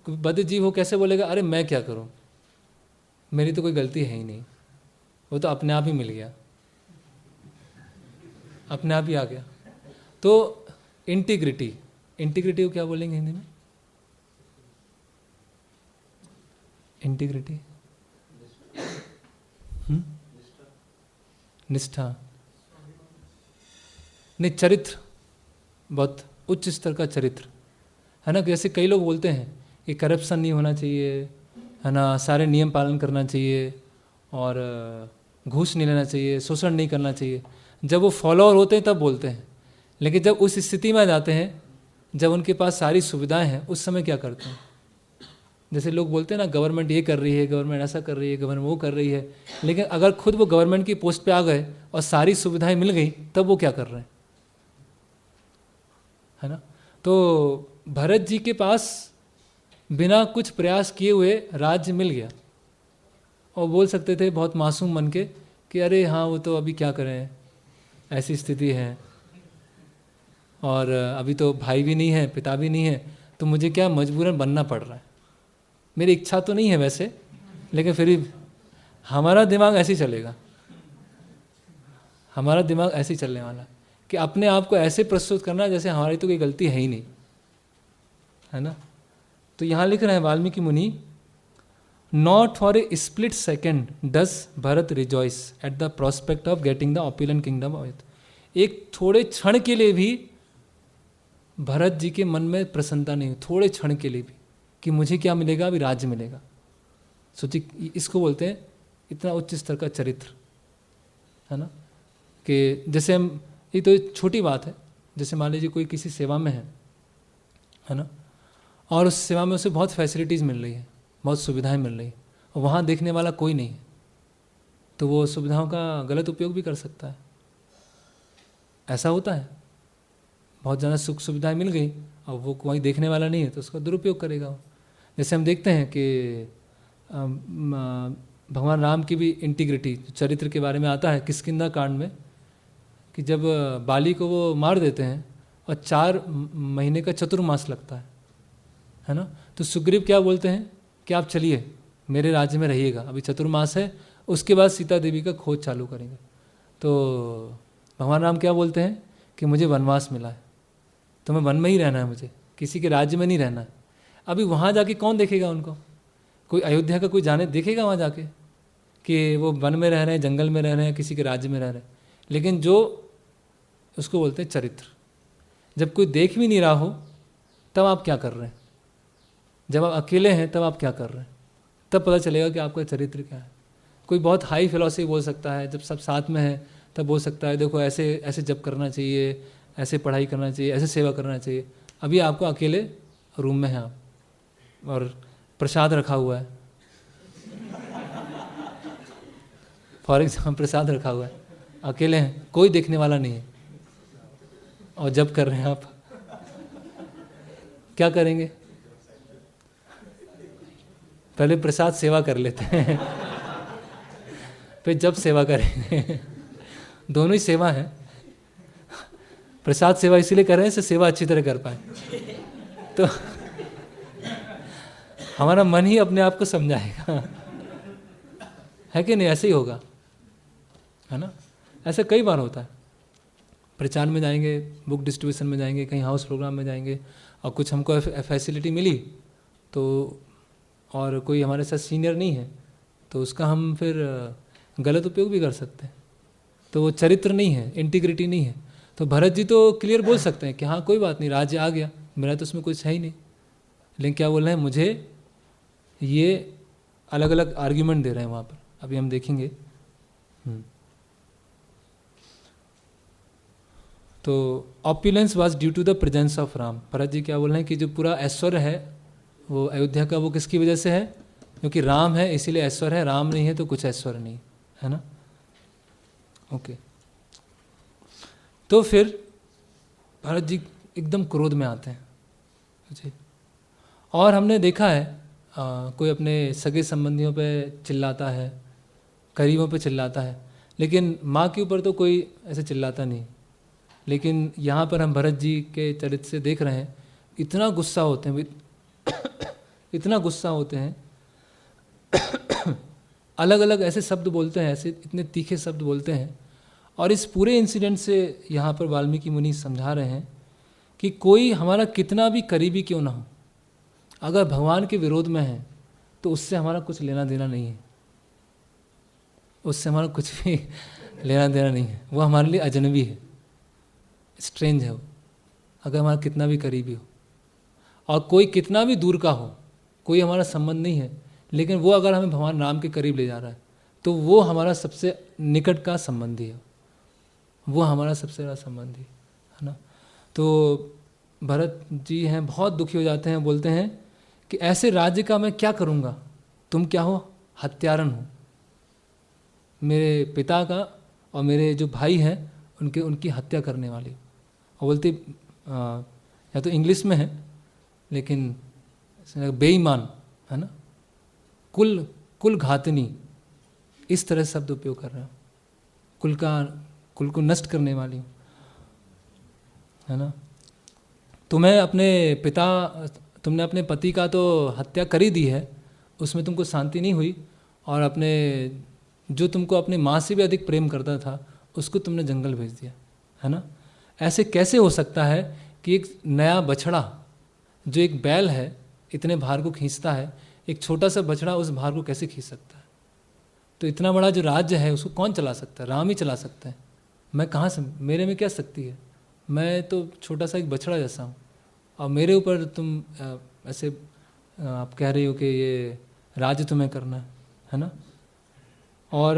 बद्ध जीव हो कैसे बोलेगा अरे मैं क्या करूं, मेरी तो कोई गलती है ही नहीं, वो तो अपने आप ही मिल गया, अपने आप ही आ गया। तो इंटीग्रिटी को क्या बोलेंगे हिंदी में? इंटीग्रिटी, निष्ठा नहीं, चरित्र, बहुत उच्च स्तर का चरित्र, है ना? जैसे कई लोग बोलते हैं कि करप्शन नहीं होना चाहिए, है ना, सारे नियम पालन करना चाहिए, और घूस नहीं लेना चाहिए, शोषण नहीं करना चाहिए। जब वो फॉलोअर होते हैं तब बोलते हैं, लेकिन जब उस स्थिति में आ जाते हैं जब उनके पास सारी सुविधाएं हैं, उस समय क्या करते हैं? जैसे लोग बोलते हैं ना गवर्नमेंट ये कर रही है, गवर्नमेंट ऐसा कर रही है, गवर्नमेंट वो कर रही है, लेकिन अगर खुद वो गवर्नमेंट की पोस्ट पे आ गए और सारी सुविधाएं मिल गई, तब वो क्या कर रहे हैं, है ना? तो भरत जी के पास बिना कुछ प्रयास किए हुए राज्य मिल गया, और बोल सकते थे बहुत मासूम मन के कि अरे हाँ वो तो अभी क्या करें, ऐसी स्थिति है, और अभी तो भाई भी नहीं है, पिता भी नहीं है, तो मुझे क्या मजबूरन बनना पड़ रहा है, मेरी इच्छा तो नहीं है वैसे, लेकिन फिर भी हमारा दिमाग ऐसे ही चलेगा, हमारा दिमाग ऐसे ही चलने वाला कि अपने आप को ऐसे प्रस्तुत करना जैसे हमारी तो कोई गलती है ही नहीं, है ना? तो यहाँ लिख रहे हैं वाल्मीकि मुनि, not for a split second does Bharat rejoice at the prospect of getting the opulent kingdom of it. एक थोड़े क्षण के लिए भी भरत जी के मन में प्रसन्नता नहीं, थोड़े क्षण के लिए भी, कि मुझे क्या मिलेगा, अभी राज्य मिलेगा। सोचिए, इसको बोलते हैं इतना उच्च स्तर का चरित्र, है ना? कि जैसे हम, ये तो छोटी बात है, जैसे मान लीजिए कोई किसी सेवा में है ना, और उस सेवा में उसे बहुत फैसिलिटीज़ मिल रही है, बहुत सुविधाएं मिल रही है, और वहाँ देखने वाला कोई नहीं है, तो वो सुविधाओं का गलत उपयोग भी कर सकता है। ऐसा होता है, बहुत ज़्यादा सुख सुविधाएं मिल गई और वो कोई देखने वाला नहीं है, तो उसका दुरुपयोग करेगा वो। जैसे हम देखते हैं कि भगवान राम की भी इंटीग्रिटी चरित्र के बारे में आता है किष्किंधा कांड में, कि जब बाली को वो मार देते हैं और 4 महीने का चतुर्मास लगता है ना, तो सुग्रीव क्या बोलते हैं कि आप चलिए मेरे राज्य में रहिएगा, अभी चतुर्मास है, उसके बाद सीता देवी का खोज चालू करेंगे। तो भगवान राम क्या बोलते हैं कि मुझे वनवास मिला है, तो मैं वन में ही रहना है, मुझे किसी के राज्य में नहीं रहना है। अभी वहाँ जाके कौन देखेगा उनको, कोई अयोध्या का कोई जाने देखेगा वहाँ जाके? कि वो वन में रह रहे हैं, जंगल में रह रहे हैं, किसी के राज्य में रह रहे हैं, लेकिन जो उसको बोलते हैं चरित्र। जब कोई देख भी नहीं रहा हो तब आप क्या कर रहे हैं, जब आप अकेले हैं तब आप क्या कर रहे हैं, तब पता चलेगा कि आपका चरित्र क्या है। कोई बहुत हाई फिलॉसफी बोल सकता है, जब सब साथ में है तब बोल सकता है देखो ऐसे ऐसे जप करना चाहिए, ऐसे पढ़ाई करना चाहिए, ऐसे सेवा करना चाहिए। अभी आपको अकेले रूम में हैं आप और प्रसाद रखा हुआ है, फॉर एग्जाम्पल प्रसाद रखा हुआ है, अकेले हैं, कोई देखने वाला नहीं है और जप कर रहे हैं आप, क्या करेंगे? पहले प्रसाद सेवा कर लेते हैं फिर जब सेवा करेंगे दोनों ही सेवा है। प्रसाद सेवा इसीलिए कर रहे हैं, इससे सेवा अच्छी तरह कर पाए। तो हमारा मन ही अपने आप को समझाएगा, है कि नहीं? ऐसे ही होगा, है ना? ऐसा कई बार होता है। प्रचार में जाएंगे, बुक डिस्ट्रीब्यूशन में जाएंगे, कहीं हाउस प्रोग्राम में जाएंगे और कुछ हमको फैसिलिटी मिली तो, और कोई हमारे साथ सीनियर नहीं है तो उसका हम फिर गलत उपयोग भी कर सकते हैं। तो वो चरित्र नहीं है, इंटीग्रिटी नहीं है। तो भरत जी तो क्लियर बोल सकते हैं कि हाँ कोई बात नहीं, राज्य आ गया, मेरा तो उसमें कुछ है ही नहीं, लेकिन क्या बोल रहे हैं, मुझे ये अलग अलग आर्ग्यूमेंट दे रहे हैं वहाँ पर, अभी हम देखेंगे। तो opulence was due to the presence of Ram. Bharat ji क्या बोल रहे हैं कि जो पूरा ऐश्वर्य है वो अयोध्या का, वो किसकी वजह से है? क्योंकि राम है इसीलिए ऐश्वर्य है, राम नहीं है तो कुछ ऐश्वर्य नहीं, है ना? ओके। तो फिर भरत जी एकदम क्रोध में आते हैं जी। और हमने देखा है कोई अपने सगे संबंधियों पे चिल्लाता है, करीबों पे चिल्लाता है, लेकिन माँ के ऊपर तो कोई ऐसे चिल्लाता नहीं। लेकिन यहाँ पर हम भरत जी के चरित्र से देख रहे हैं, इतना गुस्सा होते हैं इतना गुस्सा होते हैं अलग अलग ऐसे शब्द बोलते हैं, ऐसे इतने तीखे शब्द बोलते हैं। और इस पूरे इंसिडेंट से यहाँ पर वाल्मीकि मुनि समझा रहे हैं कि कोई हमारा कितना भी करीबी क्यों ना हो, अगर भगवान के विरोध में है तो उससे हमारा कुछ लेना देना नहीं है, उससे हमारा कुछ भी लेना देना नहीं है। वो हमारे लिए अजनबी है, स्ट्रेंज है वो, अगर हमारा कितना भी करीबी हो। और कोई कितना भी दूर का हो, कोई हमारा संबंध नहीं है, लेकिन वो अगर हमें भगवान राम के करीब ले जा रहा है तो वो हमारा सबसे निकट का संबंधी है, वो हमारा सबसे बड़ा संबंधी है ना। तो भरत जी हैं, बहुत दुखी हो जाते हैं, बोलते हैं कि ऐसे राज्य का मैं क्या करूँगा, तुम क्या हो? हत्यारन हो, मेरे पिता का और मेरे जो भाई हैं उनकी हत्या करने वाली। और बोलते या तो इंग्लिश में है लेकिन बेईमान, है ना, कुल घातनी, इस तरह शब्द उपयोग कर रहे हो, कुल को नष्ट करने वाली हूँ, है ना। तुमने अपने पति का तो हत्या कर ही दी है, उसमें तुमको शांति नहीं हुई, और जो तुमको अपनी माँ से भी अधिक प्रेम करता था उसको तुमने जंगल भेज दिया, है ना। ऐसे कैसे हो सकता है कि एक नया बछड़ा जो एक बैल है इतने भार को खींचता है, एक छोटा सा बछड़ा उस भार को कैसे खींच सकता है? तो इतना बड़ा जो राज्य है उसको कौन चला सकता है? राम ही चला सकते हैं। मैं कहाँ से, मेरे में क्या शक्ति है? मैं तो छोटा सा एक बछड़ा जैसा हूँ, और मेरे ऊपर तुम ऐसे आप कह रही हो कि ये राज्य तुम्हें करना है ना। और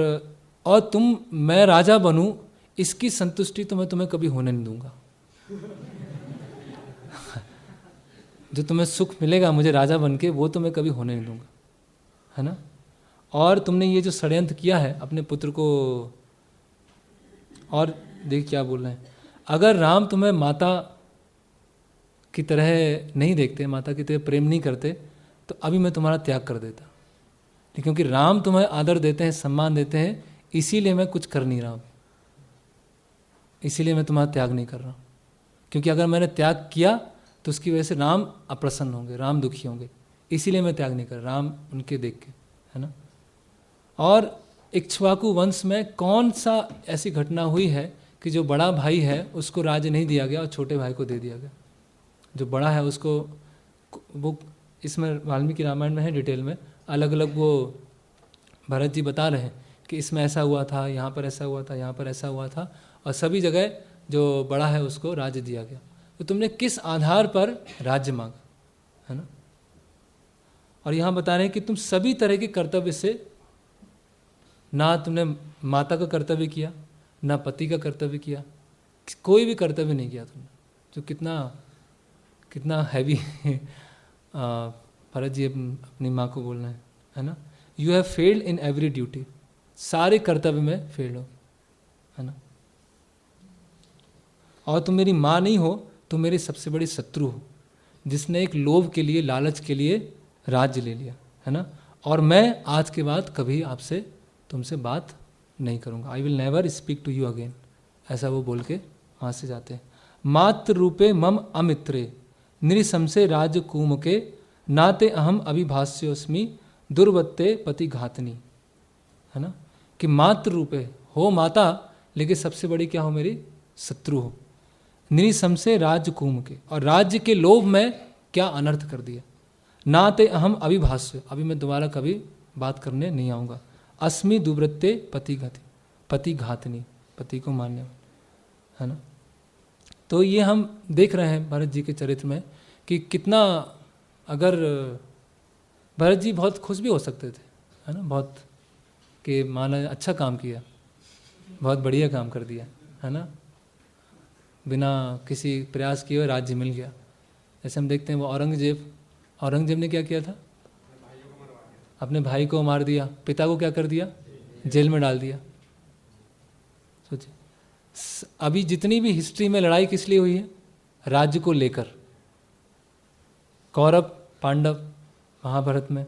मैं राजा बनूं, इसकी संतुष्टि तो मैं तुम्हें कभी होने नहीं दूंगा। जो तुम्हें सुख मिलेगा मुझे राजा बन के, वो तो मैं कभी होने नहीं दूंगा, है ना। और तुमने ये जो षड्यंत्र किया है अपने पुत्र को, और देख क्या बोल रहे हैं, अगर राम तुम्हें माता की तरह नहीं देखते, माता की तरह प्रेम नहीं करते, तो अभी मैं तुम्हारा त्याग कर देता। क्योंकि राम तुम्हें आदर देते हैं, सम्मान देते हैं, इसीलिए मैं कुछ कर नहीं रहा हूँ, इसीलिए मैं तुम्हारा त्याग नहीं कर रहा हूँ। क्योंकि अगर मैंने त्याग किया तो उसकी वजह से राम अप्रसन्न होंगे, राम दुखी होंगे, इसीलिए मैं त्याग नहीं कर रहा, राम उनके देख के, है ना। और इक्ष्वाकु वंश में कौन सा ऐसी घटना हुई है कि जो बड़ा भाई है उसको राज्य नहीं दिया गया और छोटे भाई को दे दिया गया? जो बड़ा है उसको, वो इसमें वाल्मीकि रामायण में है डिटेल में, अलग अलग वो भरत जी बता रहे हैं कि इसमें ऐसा हुआ था, यहाँ पर ऐसा हुआ था, यहाँ पर ऐसा हुआ था, और सभी जगह जो बड़ा है उसको राज्य दिया गया। तो तुमने किस आधार पर राज्य मांगा, है ना। और यहाँ बता रहे हैं कि तुम सभी तरह के कर्तव्य से, ना तुमने माता का कर्तव्य किया, ना पति का कर्तव्य किया, कोई भी कर्तव्य नहीं किया तुमने, जो कितना कितना हैवी भरत जी अपनी माँ को बोल रहे हैं, है ना। You have failed in every duty, सारे कर्तव्य में फेल्ड हो, है ना। और तुम मेरी माँ नहीं हो, तुम मेरी सबसे बड़ी शत्रु हो, जिसने एक लोभ के लिए, लालच के लिए राज्य ले लिया, है ना। और मैं आज के बाद कभी आपसे, तुमसे बात नहीं करूँगा। I will never speak to you again, ऐसा वो बोल के वहाँ से जाते हैं। मात्र रूपे मम अमित्रे निरिशंसे राज कुम के नाते अहम अभिभाष्योस्मि दुर्वत्ते पति घातनी, है ना। कि मात्र रूपे हो माता, लेकिन सबसे बड़ी क्या हो, मेरी शत्रु हो। निरिशंसे राज कुम के, और राज्य के लोभ में क्या अनर्थ कर दिया। नाते अहम अभिभाष्य, अभी मैं दोबारा कभी बात करने नहीं आऊँगा। अस्मि दुर्वृत्ते पति घातनी, पति को मारने वाले, है ना। तो ये हम देख रहे हैं भरत जी के चरित्र में कि कितना, अगर भरत जी बहुत खुश भी हो सकते थे, है ना, बहुत, कि माना अच्छा काम किया, बहुत बढ़िया काम कर दिया, है ना, बिना किसी प्रयास किए हुए राज्य मिल गया। जैसे हम देखते हैं वो औरंगजेब ने क्या किया था, अपने भाई को मार दिया, पिता को क्या कर दिया, जेल में डाल दिया। सोचिए, अभी जितनी भी हिस्ट्री में लड़ाई किस लिए हुई है, राज्य को लेकर। कौरव पांडव, महाभारत में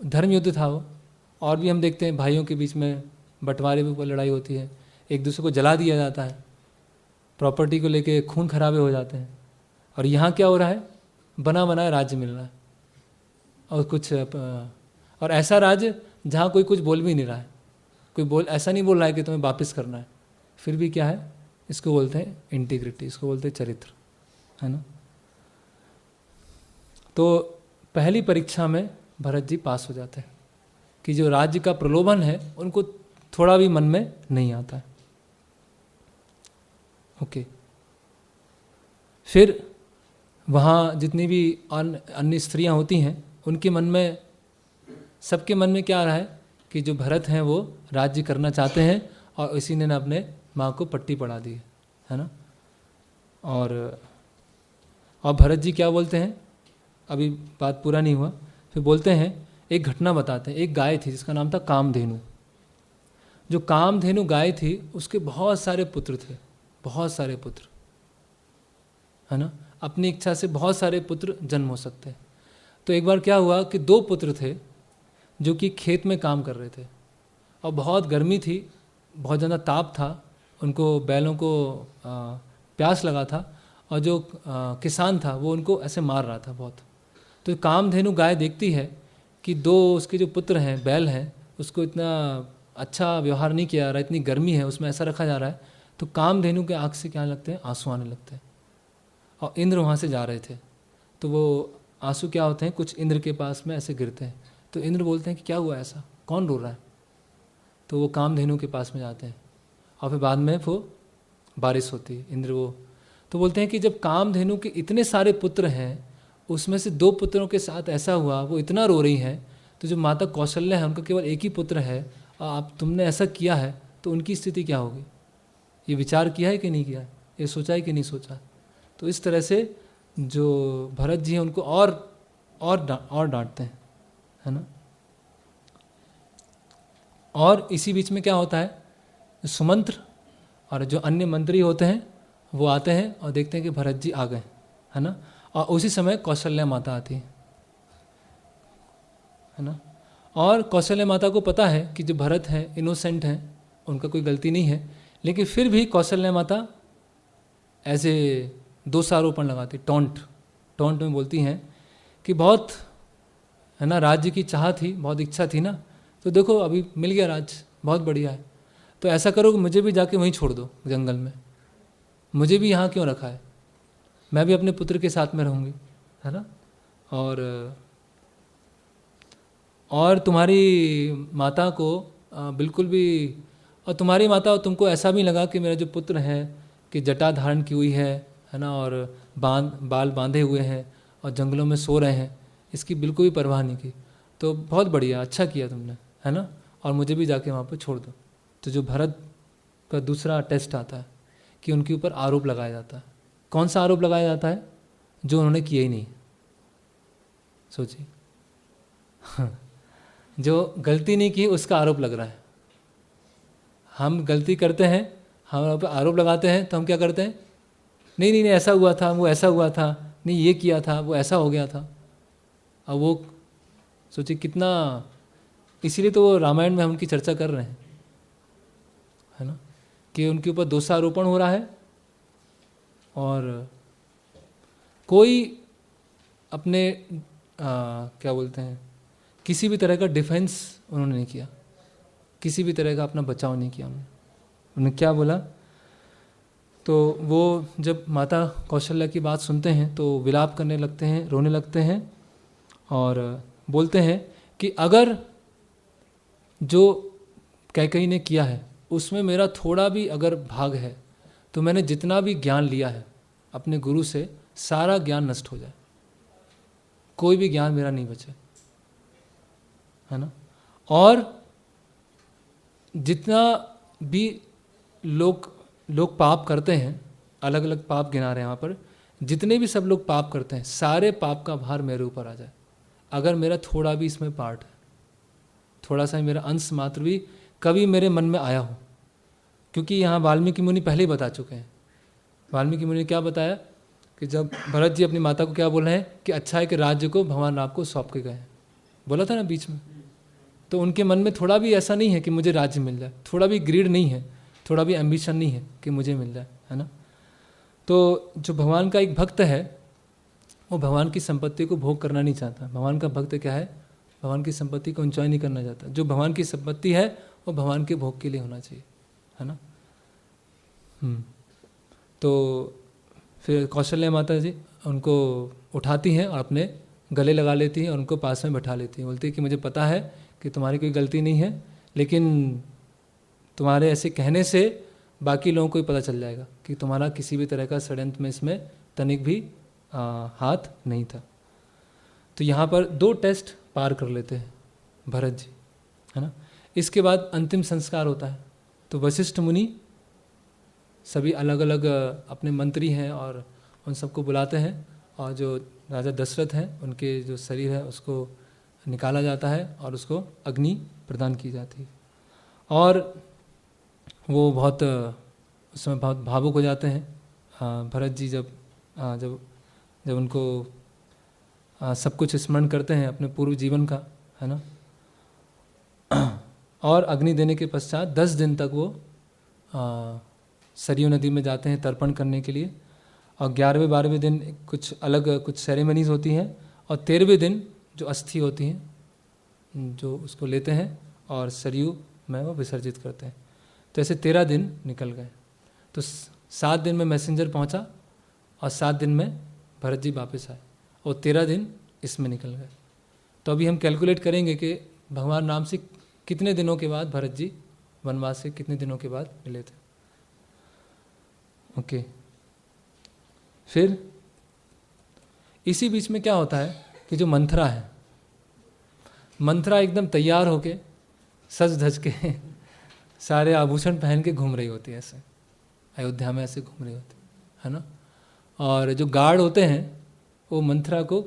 धर्म युद्ध था वो। और भी हम देखते हैं भाइयों के बीच में बंटवारे पर लड़ाई होती है, एक दूसरे को जला दिया जाता है, प्रॉपर्टी को लेके खून खराबे हो जाते हैं। और यहाँ क्या हो रहा है, बना बनाया राज्य मिल रहा है, और कुछ, और ऐसा राज्य जहाँ कोई कुछ बोल भी नहीं रहा है, कोई ऐसा नहीं बोल रहा है कि तुम्हें वापस करना है, फिर भी क्या है, इसको बोलते हैं इंटीग्रिटी, इसको बोलते हैं चरित्र, है ना। तो पहली परीक्षा में भरत जी पास हो जाते हैं कि जो राज्य का प्रलोभन है उनको थोड़ा भी मन में नहीं आता है। ओके, फिर वहाँ जितनी भी अन्य स्त्रियाँ होती हैं, उनके मन में, सबके मन में क्या आ रहा है कि जो भरत हैं वो राज्य करना चाहते हैं, और इसी ने अपने माँ को पट्टी पढ़ा दी है ना। और भरत जी क्या बोलते हैं, अभी बात पूरा नहीं हुआ, फिर बोलते हैं, एक घटना बताते हैं। एक गाय थी जिसका नाम था कामधेनु। जो कामधेनु गाय थी उसके बहुत सारे पुत्र थे, बहुत सारे पुत्र, है ना। अपनी इच्छा से बहुत सारे पुत्र जन्म हो सकते हैं। तो एक बार क्या हुआ कि 2 पुत्र थे जो कि खेत में काम कर रहे थे, और बहुत गर्मी थी, बहुत ज़्यादा ताप था, उनको बैलों को प्यास लगा था, और जो किसान था वो उनको ऐसे मार रहा था बहुत। तो कामधेनु गाय देखती है कि 2 उसके जो पुत्र हैं, बैल हैं, उसको इतना अच्छा व्यवहार नहीं किया जा रहा, इतनी गर्मी है, उसमें ऐसा रखा जा रहा है। तो कामधेनु के आँख से क्या लगते हैं, आंसू आने लगते हैं। और इंद्र वहाँ से जा रहे थे, तो वो आंसू क्या होते हैं, कुछ इंद्र के पास में ऐसे गिरते हैं। तो इंद्र बोलते हैं कि क्या हुआ, ऐसा कौन रो रहा है। तो वो कामधेनु के पास में जाते हैं, और फिर बाद में वो बारिश होती है। इंद्र वो तो बोलते हैं कि जब कामधेनु के इतने सारे पुत्र हैं, उसमें से 2 पुत्रों के साथ ऐसा हुआ, वो इतना रो रही हैं, तो जो माता कौशल्या है उनका केवल एक ही पुत्र है, आप तुमने ऐसा किया है, तो उनकी स्थिति क्या होगी। ये विचार किया है कि नहीं किया है, ये सोचा है कि नहीं सोचा। तो इस तरह से जो भरत जी हैं उनको और डांटते हैं, है ना। और इसी बीच में क्या होता है, सुमंत्र और जो अन्य मंत्री होते हैं वो आते हैं और देखते हैं कि भरत जी आ गए, है ना। और उसी समय कौशल्या माता आती है ना। और कौशल्या माता को पता है कि जो भरत हैं इनोसेंट हैं, उनका कोई गलती नहीं है, लेकिन फिर भी कौशल्या माता ऐसे दोषारोपण लगाती, टोंट में बोलती हैं कि बहुत, है ना, राज्य की चाह थी, बहुत इच्छा थी ना, तो देखो अभी मिल गया राज्य, बहुत बढ़िया है, तो ऐसा करो कि मुझे भी जाके वहीं छोड़ दो जंगल में, मुझे भी यहाँ क्यों रखा है, मैं भी अपने पुत्र के साथ में रहूँगी, है ना। और तुम्हारी माता को बिल्कुल भी, और तुम्हारी माता तुमको ऐसा भी लगा कि मेरा जो पुत्र है कि जटा धारण की हुई है ना, और बाल बांधे हुए हैं और जंगलों में सो रहे हैं, इसकी बिल्कुल भी परवाह नहीं की। तो बहुत बढ़िया, अच्छा किया तुमने, है ना, और मुझे भी जाके वहाँ पर छोड़ दो। तो जो भरत का दूसरा टेस्ट आता है कि उनके ऊपर आरोप लगाया जाता है। कौन सा आरोप लगाया जाता है? जो उन्होंने किया ही नहीं। सोचिए, जो गलती नहीं की उसका आरोप लग रहा है। हम गलती करते हैं, हम पर आरोप लगाते हैं, तो हम क्या करते हैं? नहीं नहीं नहीं, ऐसा हुआ था, वो ऐसा हुआ था, नहीं ये किया था, वो ऐसा हो गया था। अब वो सोचिए कितना, इसीलिए तो वो रामायण में हम उनकी चर्चा कर रहे हैं, है ना, कि उनके ऊपर दोषारोपण हो रहा है और कोई अपने क्या बोलते हैं, किसी भी तरह का डिफेंस उन्होंने नहीं किया, किसी भी तरह का अपना बचाव नहीं किया। उन्होंने क्या बोला? तो वो जब माता कौशल्या की बात सुनते हैं तो विलाप करने लगते हैं, रोने लगते हैं और बोलते हैं कि अगर जो कैकेयी ने किया है उसमें मेरा थोड़ा भी अगर भाग है तो मैंने जितना भी ज्ञान लिया है अपने गुरु से, सारा ज्ञान नष्ट हो जाए, कोई भी ज्ञान मेरा नहीं बचे, है ना। और जितना भी लोग पाप करते हैं, अलग अलग पाप गिना रहे हैं यहाँ पर, जितने भी सब लोग पाप करते हैं, सारे पाप का भार मेरे ऊपर आ जाए अगर मेरा थोड़ा भी इसमें पार्ट है, थोड़ा सा मेरा अंश मात्र भी कभी मेरे मन में आया हो। क्योंकि यहाँ वाल्मीकि मुनि पहले ही बता चुके हैं। वाल्मीकि मुनि ने क्या बताया कि जब भरत जी अपनी माता को क्या बोल रहे हैं कि अच्छा है कि राज्य को भगवान राम को सौंप के गए, बोला था ना बीच में। तो उनके मन में थोड़ा भी ऐसा नहीं है कि मुझे राज्य मिल जाए, थोड़ा भी ग्रीड नहीं है, थोड़ा भी एम्बिशन नहीं है कि मुझे मिल जाए, है ना। तो जो भगवान का एक भक्त है वो भगवान की संपत्ति को भोग करना नहीं चाहता। भगवान का भक्त क्या है? भगवान की संपत्ति को एंजॉय नहीं करना चाहता। जो भगवान की संपत्ति है वो भगवान के भोग के लिए होना चाहिए, है ना। तो फिर कौशल्या माता जी उनको उठाती हैं और अपने गले लगा लेती हैं और उनको पास में बैठा लेती हैं। बोलती है कि मुझे पता है कि तुम्हारी कोई गलती नहीं है, लेकिन तुम्हारे ऐसे कहने से बाकी लोगों को ही पता चल जाएगा कि तुम्हारा किसी भी तरह का षड्यंत्र में इसमें तनिक भी हाथ नहीं था। तो यहाँ पर 2 टेस्ट पार कर लेते हैं भरत जी, है ना। इसके बाद अंतिम संस्कार होता है। तो वशिष्ठ मुनि सभी अलग अलग अपने मंत्री हैं और उन सबको बुलाते हैं और जो राजा दशरथ हैं उनके जो शरीर है उसको निकाला जाता है और उसको अग्नि प्रदान की जाती है। और वो बहुत उस समय बहुत भावुक हो जाते हैं भरत जी जब उनको सब कुछ स्मरण करते हैं अपने पूर्व जीवन का, है ना। और अग्नि देने के पश्चात 10 दिन तक वो सरयू नदी में जाते हैं तर्पण करने के लिए। और 11वें 12वें दिन कुछ सेरेमनीज होती हैं और 13वें दिन जो अस्थि होती हैं जो उसको लेते हैं और सरयू में वो विसर्जित करते हैं। तो ऐसे 13 दिन निकल गए। तो 7 दिन में मैसेंजर पहुंचा और 7 दिन में भरत जी वापस आए और 13 दिन इसमें निकल गए। तो अभी हम कैलकुलेट करेंगे कि भगवान राम से कितने दिनों के बाद भरत जी वनवास से कितने दिनों के बाद मिले थे। ओके। फिर इसी बीच में क्या होता है कि जो मंथरा है, मंथरा एकदम तैयार होके सज धज के सारे आभूषण पहन के घूम रही होती है, ऐसे अयोध्या में ऐसे घूम रही होती है ना। और जो गार्ड होते हैं वो मंथरा को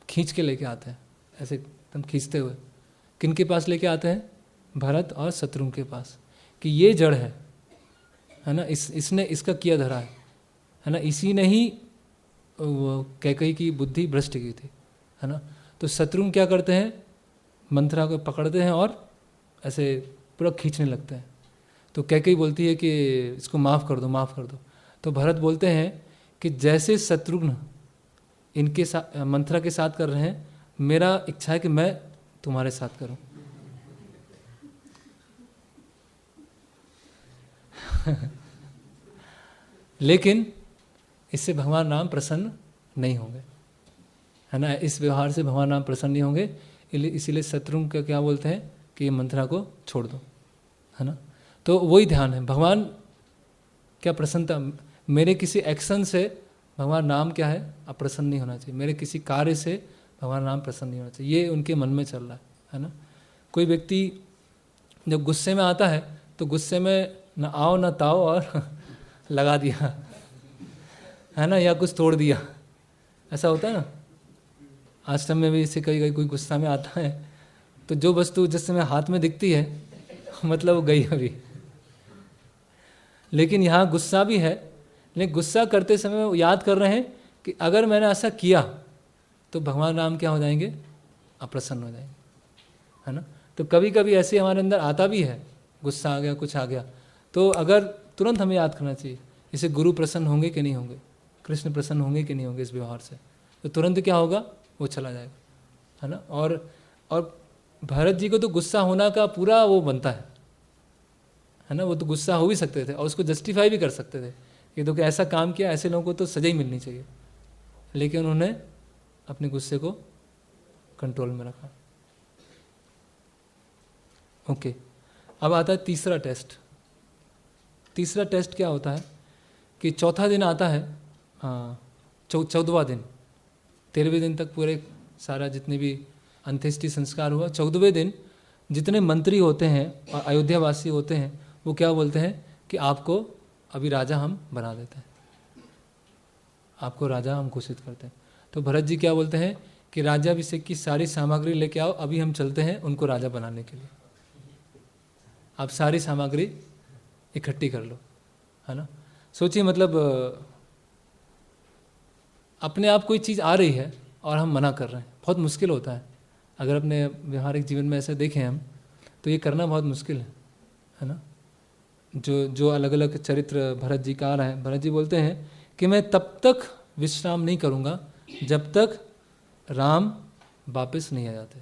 खींच के लेके आते हैं, ऐसे एकदम खींचते हुए। किन के पास लेके आते हैं? भरत और शत्रुघ्न के पास, कि ये जड़ है ना, इसने इसका किया धरा है ना, इसी ने ही कैकेयी की बुद्धि भ्रष्ट की थी, है ना। तो शत्रुघ्न क्या करते हैं? मंथरा को पकड़ते हैं और ऐसे पूरा खींचने लगते हैं। तो कैकेयी बोलती है कि इसको माफ़ कर दो, माफ़ कर दो। तो भरत बोलते हैं कि जैसे शत्रुघ्न इनके साथ मंथरा के साथ कर रहे हैं, मेरा इच्छा है कि मैं तुम्हारे साथ करूं। लेकिन इससे भगवान राम प्रसन्न नहीं होंगे, है ना। इस व्यवहार से भगवान राम प्रसन्न नहीं होंगे। इसीलिए शत्रुघ्न का क्या बोलते हैं कि ये मंथरा को छोड़ दो, है ना। तो वही ध्यान है, भगवान क्या प्रसन्नता, मेरे किसी एक्शन से भगवान राम क्या है अप्रसन्न नहीं होना चाहिए, मेरे किसी कार्य से भगवान राम प्रसन्न नहीं होना चाहिए, ये उनके मन में चल रहा है ना। कोई व्यक्ति जब गुस्से में आता है तो गुस्से में न आओ न ताओ और लगा दिया, है ना, या कुछ तोड़ दिया, ऐसा होता है ना। आश्रम में भी इससे कई कोई गुस्सा में आता है तो जो वस्तु जिस समय हाथ में दिखती है मतलब वो गई अभी। लेकिन यहाँ गुस्सा भी है, लेकिन गुस्सा करते समय वो याद कर रहे हैं कि अगर मैंने ऐसा किया तो भगवान राम क्या हो जाएंगे, अप्रसन्न हो जाएंगे, है ना। तो कभी कभी ऐसे हमारे अंदर आता भी है, गुस्सा आ गया, कुछ आ गया, तो अगर तुरंत हमें याद करना चाहिए इसे गुरु प्रसन्न होंगे कि नहीं होंगे, कृष्ण प्रसन्न होंगे कि नहीं होंगे इस व्यवहार से, तो तुरंत क्या होगा, वो चला जाएगा, है ना। और भरत जी को तो गुस्सा होना का पूरा वो बनता है ना, वो तो गुस्सा हो भी सकते थे और उसको जस्टिफाई भी कर सकते थे कि तो ऐसा काम किया, ऐसे लोगों को तो सजा ही मिलनी चाहिए, लेकिन उन्होंने अपने गुस्से को कंट्रोल में रखा। ओके, अब आता है तीसरा टेस्ट। तीसरा टेस्ट क्या होता है कि चौथा दिन आता है, 14वां दिन, 13वें दिन तक पूरे सारा जितने भी अंत्येष्टि संस्कार हुआ, 14वें दिन जितने मंत्री होते हैं और अयोध्यावासी होते हैं वो क्या बोलते हैं कि आपको अभी राजा हम बना देते हैं, आपको राजा हम घोषित करते हैं। तो भरत जी क्या बोलते हैं कि राज्याभिषेक की सारी सामग्री लेके आओ, अभी हम चलते हैं उनको राजा बनाने के लिए, आप सारी सामग्री इकट्ठी कर लो, है ना। सोचिए मतलब अपने आप कोई चीज़ आ रही है और हम मना कर रहे हैं, बहुत मुश्किल होता है। अगर अपने व्यवहारिक जीवन में ऐसे देखें हम तो ये करना बहुत मुश्किल है ना। जो अलग अलग चरित्र भरत जी का आ रहा है, भरत जी बोलते हैं कि मैं तब तक विश्राम नहीं करूँगा जब तक राम वापस नहीं आ जाते,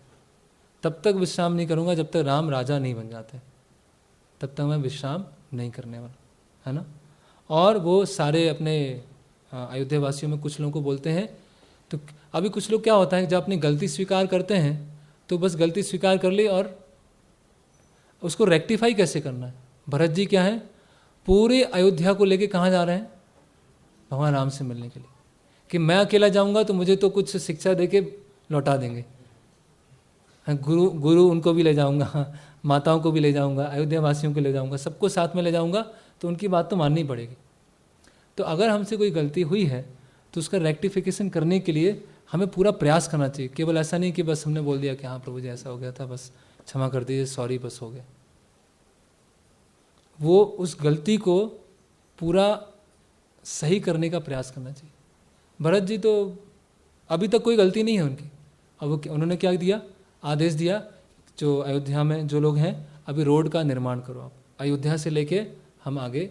तब तक विश्राम नहीं करूँगा जब तक राम राजा नहीं बन जाते, तब तक मैं विश्राम नहीं करने वाला, है ना। और वो सारे अपने अयोध्या वासियों में कुछ लोगों को बोलते हैं, तो अभी कुछ लोग क्या होता है जब अपनी गलती स्वीकार करते हैं तो बस गलती स्वीकार कर ली और उसको रेक्टिफाई कैसे करना है। भरत जी क्या है, पूरे अयोध्या को लेके कहाँ जा रहे हैं, भगवान राम से मिलने के लिए, कि मैं अकेला जाऊंगा तो मुझे तो कुछ शिक्षा देके लौटा देंगे, गुरु उनको भी ले जाऊंगा, माताओं को भी ले जाऊंगा, अयोध्या वासियों को ले जाऊंगा, सबको साथ में ले जाऊंगा, तो उनकी बात तो माननी पड़ेगी। तो अगर हमसे कोई गलती हुई है तो उसका रेक्टिफिकेशन करने के लिए हमें पूरा प्रयास करना चाहिए, केवल ऐसा नहीं कि बस हमने बोल दिया कि हाँ प्रभु जी ऐसा हो गया था, बस क्षमा कर दीजिए, सॉरी, बस हो गया। वो उस गलती को पूरा सही करने का प्रयास करना चाहिए। भरत जी तो अभी तक कोई गलती नहीं है उनकी, अब उन्होंने क्या दिया, आदेश दिया, जो अयोध्या में जो लोग हैं अभी रोड का निर्माण करो आप, अयोध्या से लेके हम आगे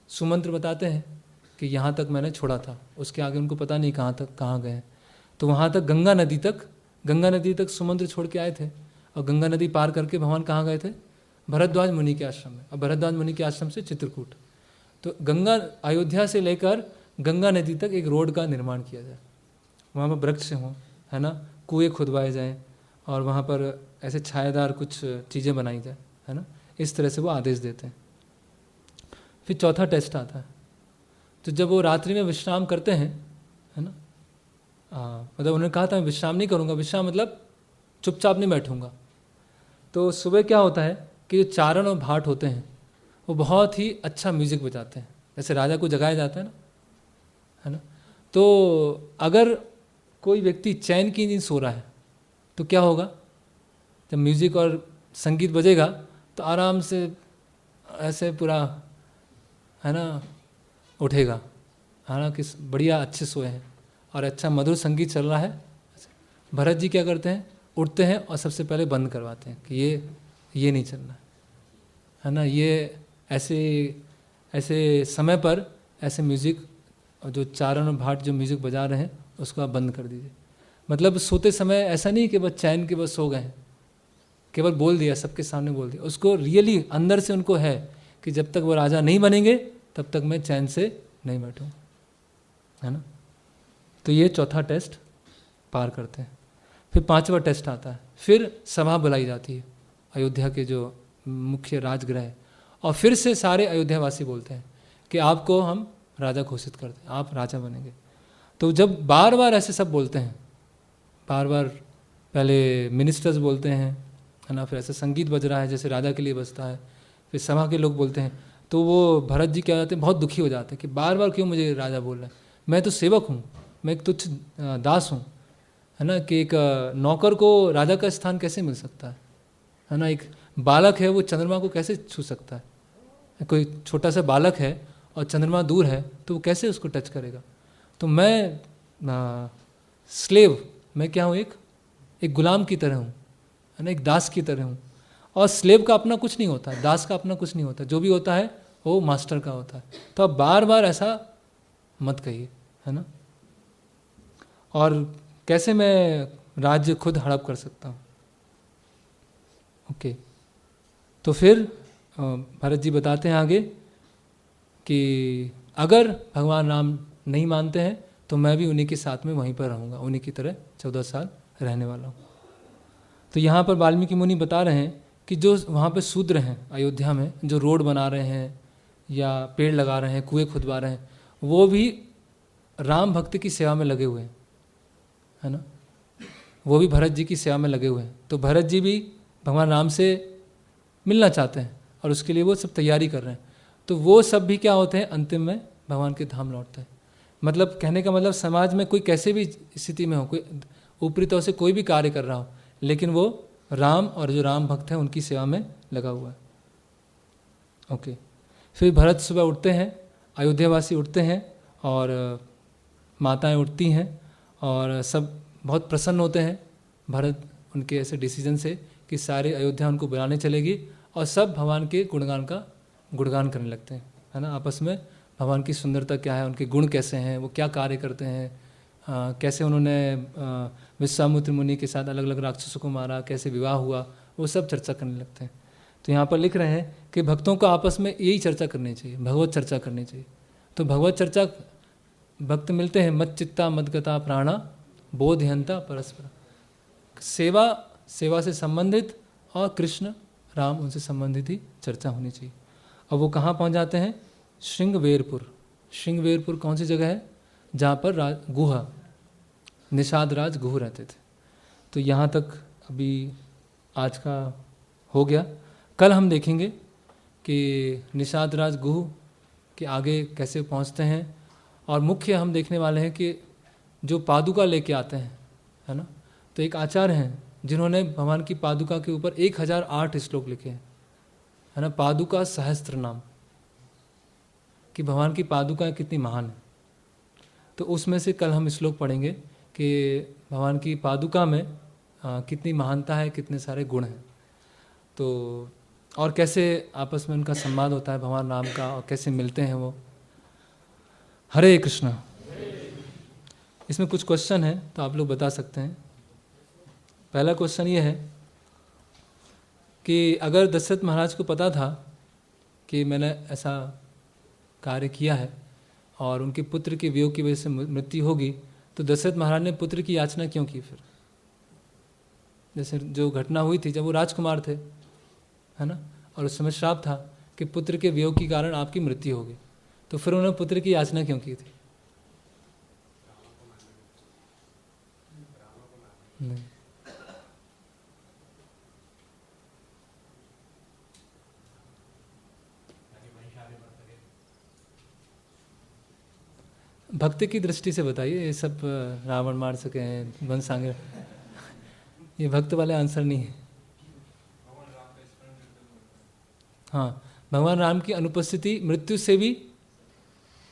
सुमंत्र बताते हैं कि यहाँ तक मैंने छोड़ा था, उसके आगे उनको पता नहीं कहाँ गए, तो वहाँ तक गंगा नदी तक सुमंत्र छोड़ के आए थे, और गंगा नदी पार करके भगवान कहाँ गए थे, भरद्वाज मुनि के आश्रम में, और भरद्वाज मुनि के आश्रम से चित्रकूट। तो गंगा अयोध्या से लेकर गंगा नदी तक एक रोड का निर्माण किया जाए, वहाँ पर वृक्ष हों, है ना, कुएँ खुदवाए जाएँ, और वहाँ पर ऐसे छायादार कुछ चीज़ें बनाई जाए, है ना। इस तरह से वो आदेश देते हैं। फिर चौथा टेस्ट आता है, तो जब वो रात्रि में विश्राम करते हैं, है ना, मतलब उन्होंने कहा था मैं विश्राम नहीं करूँगा, विश्राम मतलब चुपचाप नहीं बैठूँगा। तो सुबह क्या होता है कि जो चारण और भाट होते हैं वो बहुत ही अच्छा म्यूजिक बजाते हैं, जैसे राजा को जगाया जाता है ना। तो अगर कोई व्यक्ति चैन की नींद सो रहा है तो क्या होगा, जब म्यूजिक और संगीत बजेगा तो आराम से ऐसे पूरा, है ना, उठेगा, है ना, किस बढ़िया अच्छे सोए हैं और अच्छा मधुर संगीत चल रहा है। भरत जी क्या करते हैं, उठते हैं और सबसे पहले बंद करवाते हैं कि ये नहीं चलना है ना, ये ऐसे समय पर ऐसे म्यूज़िक, और जो चारण और भाट जो म्यूज़िक बजा रहे हैं उसको आप बंद कर दीजिए। मतलब सोते समय ऐसा नहीं कि बस चैन के बस सो गए, केवल बोल दिया, सबके सामने बोल दिया, उसको रियली अंदर से उनको है कि जब तक वो राजा नहीं बनेंगे तब तक मैं चैन से नहीं बैठूँगा, है ना। तो ये चौथा टेस्ट पार करते हैं। फिर 5वां टेस्ट आता है, फिर सभा बुलाई जाती है अयोध्या के जो मुख्य राजगृह है, और फिर से सारे अयोध्यावासी बोलते हैं कि आपको हम राजा घोषित करते हैं, आप राजा बनेंगे। तो जब बार बार ऐसे सब बोलते हैं, बार बार पहले मिनिस्टर्स बोलते हैं, है ना, फिर ऐसे संगीत बज रहा है जैसे राजा के लिए बजता है, फिर सभा के लोग बोलते हैं, तो वो भरत जी क्या जाते हैं, बहुत दुखी हो जाते हैं कि बार बार क्यों मुझे राजा बोल रहा है, मैं तो सेवक हूँ, मैं एक तुच्छ दास हूँ, है ना, कि एक नौकर को राजा का स्थान कैसे मिल सकता है ना, एक बालक है वो चंद्रमा को कैसे छू सकता है, कोई छोटा सा बालक है और चंद्रमा दूर है तो वो कैसे उसको टच करेगा। तो मैं स्लेव, मैं क्या हूँ, एक गुलाम की तरह हूँ, है ना, एक दास की तरह हूँ। और स्लेव का अपना कुछ नहीं होता, दास का अपना कुछ नहीं होता, जो भी होता है वो मास्टर का होता है। तो आप बार बार ऐसा मत कहिए, है ना। और कैसे मैं राज्य खुद हड़प कर सकता हूँ। ओके, तो फिर भरत जी बताते हैं आगे कि अगर भगवान राम नहीं मानते हैं तो मैं भी उन्हीं के साथ में वहीं पर रहूँगा, उन्हीं की तरह 14 साल रहने वाला हूँ। तो यहाँ पर वाल्मीकि मुनि बता रहे हैं कि जो वहाँ पर शूद्र हैं अयोध्या में, जो रोड बना रहे हैं या पेड़ लगा रहे हैं, कुएं खुदवा रहे हैं, वो भी राम भक्त की सेवा में लगे हुए हैं, है ना, वो भी भरत जी की सेवा में लगे हुए हैं। तो भरत जी भी भगवान राम से मिलना चाहते हैं और उसके लिए वो सब तैयारी कर रहे हैं। तो वो सब भी क्या होते हैं, अंतिम में भगवान के धाम लौटते हैं। मतलब कहने का मतलब, समाज में कोई कैसे भी स्थिति में हो, कोई ऊपरी तौर से कोई भी कार्य कर रहा हो, लेकिन वो राम और जो राम भक्त हैं उनकी सेवा में लगा हुआ है। ओके, फिर भरत सुबह उठते हैं, अयोध्यावासी उठते हैं और माताएं उठती हैं और सब बहुत प्रसन्न होते हैं भरत उनके ऐसे डिसीजन से कि सारे अयोध्या उनको बुलाने चलेगी, और सब भगवान के गुणगान करने लगते हैं, है ना, आपस में भगवान की सुंदरता क्या है, उनके गुण कैसे हैं, वो क्या कार्य करते हैं, कैसे उन्होंने विश्वामित्र मुनि के साथ अलग अलग राक्षसों को मारा, कैसे विवाह हुआ, वो सब चर्चा करने लगते हैं। तो यहाँ पर लिख रहे हैं कि भक्तों को आपस में यही चर्चा करनी चाहिए, भगवत चर्चा करनी चाहिए। तो भगवत चर्चा भक्त मिलते हैं, मत चित्ता मदगता प्राणा बोधयंता परस्पर, सेवा से संबंधित और कृष्ण राम उनसे संबंधित ही चर्चा होनी चाहिए। और वो कहाँ पहुँच जाते हैं, श्रृंगवेरपुर। श्रृंगवेरपुर कौन सी जगह है, जहाँ पर गुहा निषाद राज गुह रहते थे। तो यहाँ तक अभी आज का हो गया। कल हम देखेंगे कि निषाद राज गुह के आगे कैसे पहुँचते हैं, और मुख्य हम देखने वाले हैं कि जो पादुका लेके आते हैं, है ना, तो एक आचार्य हैं जिन्होंने भगवान की पादुका के ऊपर 1008 श्लोक लिखे हैं, है ना, पादुका सहस्त्र नाम, कि भगवान की पादुका कितनी महान है। तो उसमें से कल हम श्लोक पढ़ेंगे कि भगवान की पादुका में कितनी महानता है, कितने सारे गुण हैं, तो और कैसे आपस में उनका संवाद होता है भगवान राम का, और कैसे मिलते हैं वो। हरे कृष्ण। इसमें कुछ क्वेश्चन है तो आप लोग बता सकते हैं। पहला क्वेश्चन ये है कि अगर दशरथ महाराज को पता था कि मैंने ऐसा कार्य किया है और उनके पुत्र के वियोग की वजह से मृत्यु होगी, तो दशरथ महाराज ने पुत्र की याचना क्यों की फिर? जैसे जो घटना हुई थी जब वो राजकुमार थे, है ना, और उस समय श्राप था कि पुत्र के वियोग के कारण आपकी मृत्यु होगी, तो फिर उन्होंने पुत्र की याचना क्यों की थी? नहीं, भक्ति की दृष्टि से बताइए। ये सब रावण मार सके हैं, वन सांगे, ये भक्त वाले आंसर नहीं है। हाँ, भगवान राम की अनुपस्थिति मृत्यु से भी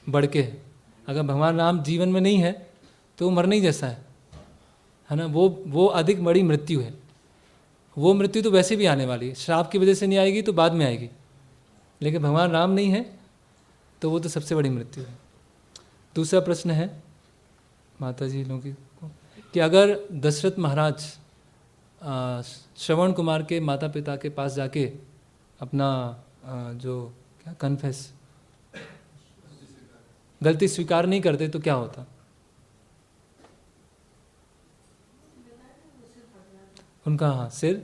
बढ़ के है। अगर भगवान राम जीवन में नहीं है तो वो मरने ही जैसा है ना, वो अधिक बड़ी मृत्यु है। वो मृत्यु तो वैसे भी आने वाली है, श्राप की वजह से नहीं आएगी तो बाद में आएगी, लेकिन भगवान राम नहीं है तो वो तो सबसे बड़ी मृत्यु है। दूसरा प्रश्न है माता जी लोगों को कि अगर दशरथ महाराज श्रवण कुमार के माता पिता के पास जाके अपना जो क्या कन्फेस गलती स्वीकार नहीं करते तो क्या होता? उनका हाँ सिर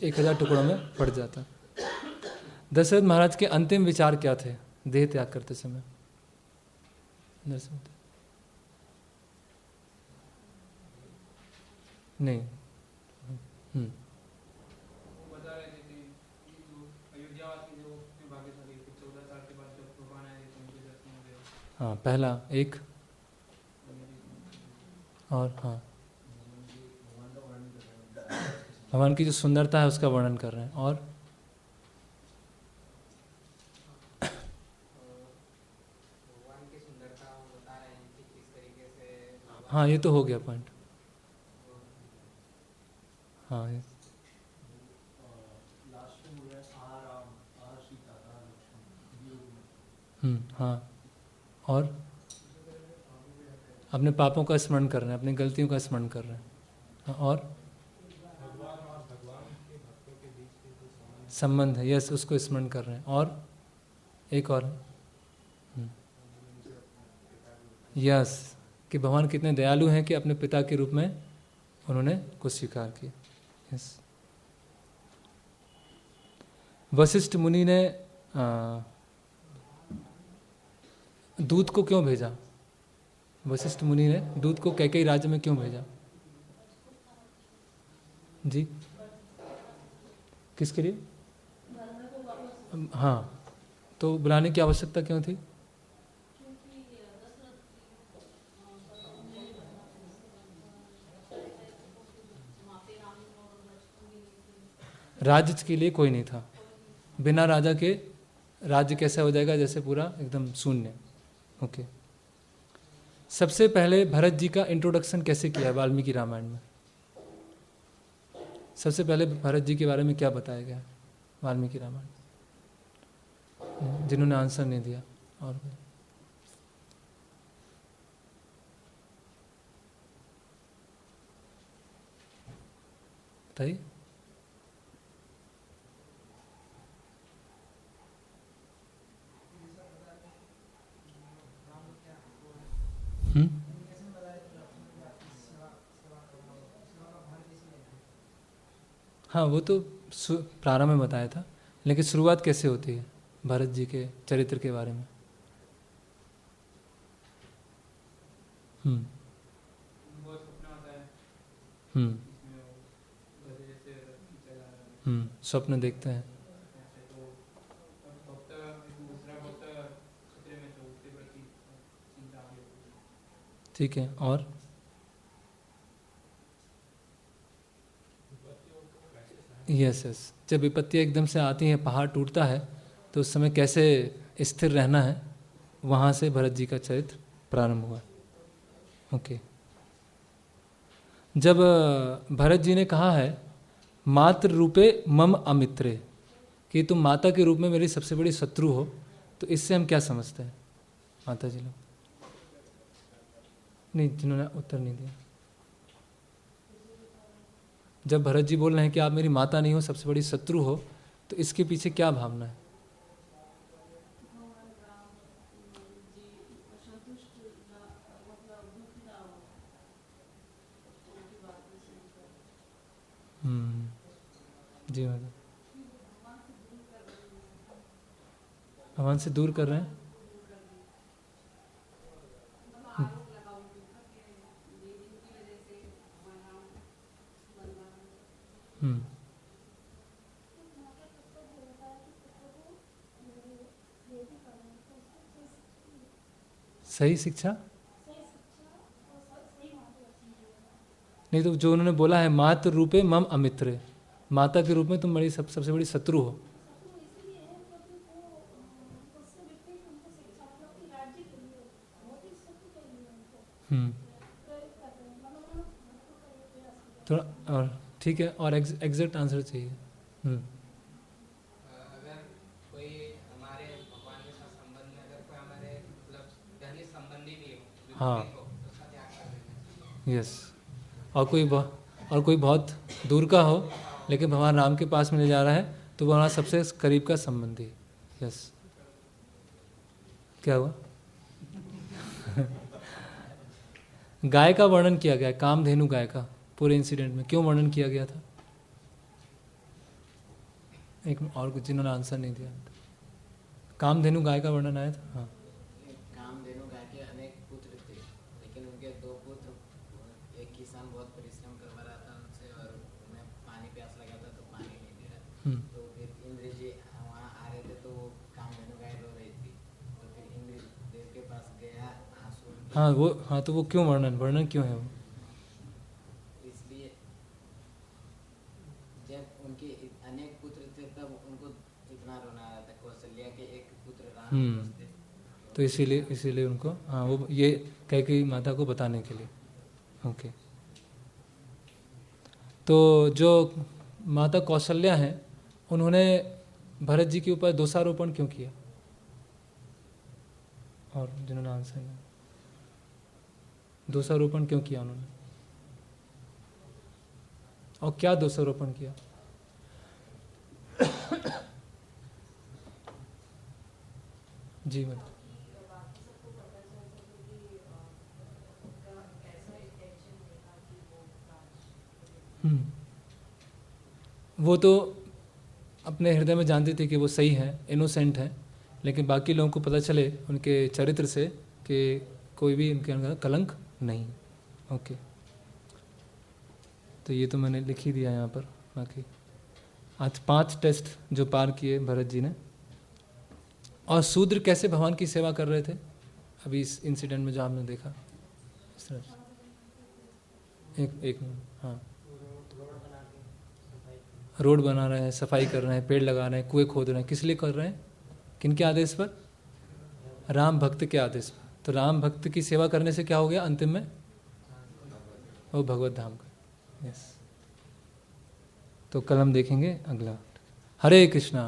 1000 टुकड़ों में फट जाता। दशरथ महाराज के अंतिम विचार क्या थे देह त्याग करते समय? नहीं। हाँ पहला एक और हाँ भगवान की जो सुंदरता है उसका वर्णन कर रहे हैं। और हाँ ये तो हो गया पॉइंट। हाँ हाँ और अपने पापों का स्मरण कर रहे हैं, अपनी गलतियों का स्मरण कर रहे हैं। हाँ, और संबंध है, यस उसको स्मरण कर रहे हैं। और एक और यस कि भगवान कितने दयालु हैं कि अपने पिता के रूप में उन्होंने कुछ स्वीकार किया। यस वशिष्ठ मुनि ने दूत को क्यों भेजा? वशिष्ठ मुनि ने दूत को कैकेयी राज्य में क्यों भेजा जी? किसके लिए? हाँ तो बुलाने की आवश्यकता क्यों थी? राज्य के लिए कोई नहीं था। बिना राजा के राज्य कैसे हो जाएगा? जैसे पूरा एकदम शून्य। ओके सबसे पहले भरत जी का इंट्रोडक्शन कैसे किया है वाल्मीकि रामायण में? सबसे पहले भरत जी के बारे में क्या बताया गया वाल्मीकि रामायण? जिन्होंने आंसर नहीं दिया और बताइए। हाँ वो तो प्रारंभ में बताया था, लेकिन शुरुआत कैसे होती है भरत जी के चरित्र के बारे में? स्वप्न देखते हैं। ठीक है और यस यस जब विपत्तियाँ एकदम से आती हैं, पहाड़ टूटता है, तो उस समय कैसे स्थिर रहना है, वहाँ से भरत जी का चरित्र प्रारंभ हुआ। ओके जब भरत जी ने कहा है मातृ रूपे मम अमित्रे कि तुम माता के रूप में मेरी सबसे बड़ी शत्रु हो, तो इससे हम क्या समझते हैं माता जी लोग? नहीं जिन्होंने उत्तर नहीं दिया। जब भरत जी बोल रहे हैं कि आप मेरी माता नहीं हो, सबसे बड़ी शत्रु हो, तो इसके पीछे क्या भावना है? जी मतलब भगवान से दूर कर रहे हैं। सही शिक्षा नहीं, तो जो उन्होंने बोला है मातृ रूपे मम अमित्र, माता के रूप में तुम बड़ी सबसे बड़ी शत्रु हो। थोड़ा और ठीक है, और एग्जैक्ट आंसर चाहिए। अगर कोई हमारे भगवान के साथ संबंध में अगर कोई हमारे मतलब पहले संबंधी भी हो, हाँ तो उसका त्याग कर देना। यस और कोई बहुत दूर का हो, लेकिन भगवान राम के पास में ले जा रहा है, तो वो हमारा सबसे करीब का संबंधी। यस क्या हुआ? गाय का वर्णन किया गया, कामधेनु गाय का पूरे इंसिडेंट में क्यों वर्णन किया गया था? एक और कुछ जिन्होंने आंसर नहीं दिया। कामधेनु गाय का वर्णन आया था। हाँ, कामधेनु गाय के अनेक पुत्र थे, लेकिन उनके 2 पुत्र, एक किसान बहुत परिश्रम करवा रहा था उनसे और उन्हें पानी प्यास लगा था तो पानी नहीं दे रहा। तो फिर इंद्र जी वहाँ आ रहे थे तो वो कामधेनु गाय रो रही थी, तो फिर इंद्र देव के पास गया आंसू। हाँ तो वो क्यों वर्णन क्यों है वो? इसलिए जब उनके अनेक पुत्र थे तब उनको इतना रोना आ रहा था। कौशल्या के एक पुत्र राम थे, तो इसीलिए उनको, हाँ, वो ये कैकेयी माता को बताने के लिए। ओके, तो जो माता कौशल्या हैं उन्होंने भरत जी के ऊपर दोषारोपण क्यों किया? और जिन्होंने आंसर नहीं, दोषारोपण क्यों किया उन्होंने, और क्या दोषारोपण किया? जी मैडम। वो तो अपने हृदय में जानते थे कि वो सही है, इनोसेंट है, लेकिन बाकी लोगों को पता चले उनके चरित्र से कि कोई भी उनके अंदर कलंक नहीं। ओके, तो ये तो मैंने लिख ही दिया यहाँ पर। बाकी आज 5 टेस्ट जो पार किए भरत जी ने। और शूद्र कैसे भगवान की सेवा कर रहे थे अभी इस इंसिडेंट में जो आपने देखा, इस तरह से। एक मिनट। हाँ, रोड बना रहे हैं, सफाई कर रहे हैं, पेड़ लगा रहे हैं, कुएं खोद रहे हैं। किस लिए कर रहे हैं? किनके आदेश पर? राम भक्त के आदेश पर। तो राम भक्त की सेवा करने से क्या हो गया अंतिम में? वो भगवत धाम का। यस, तो कल हम देखेंगे अगला। हरे कृष्णा।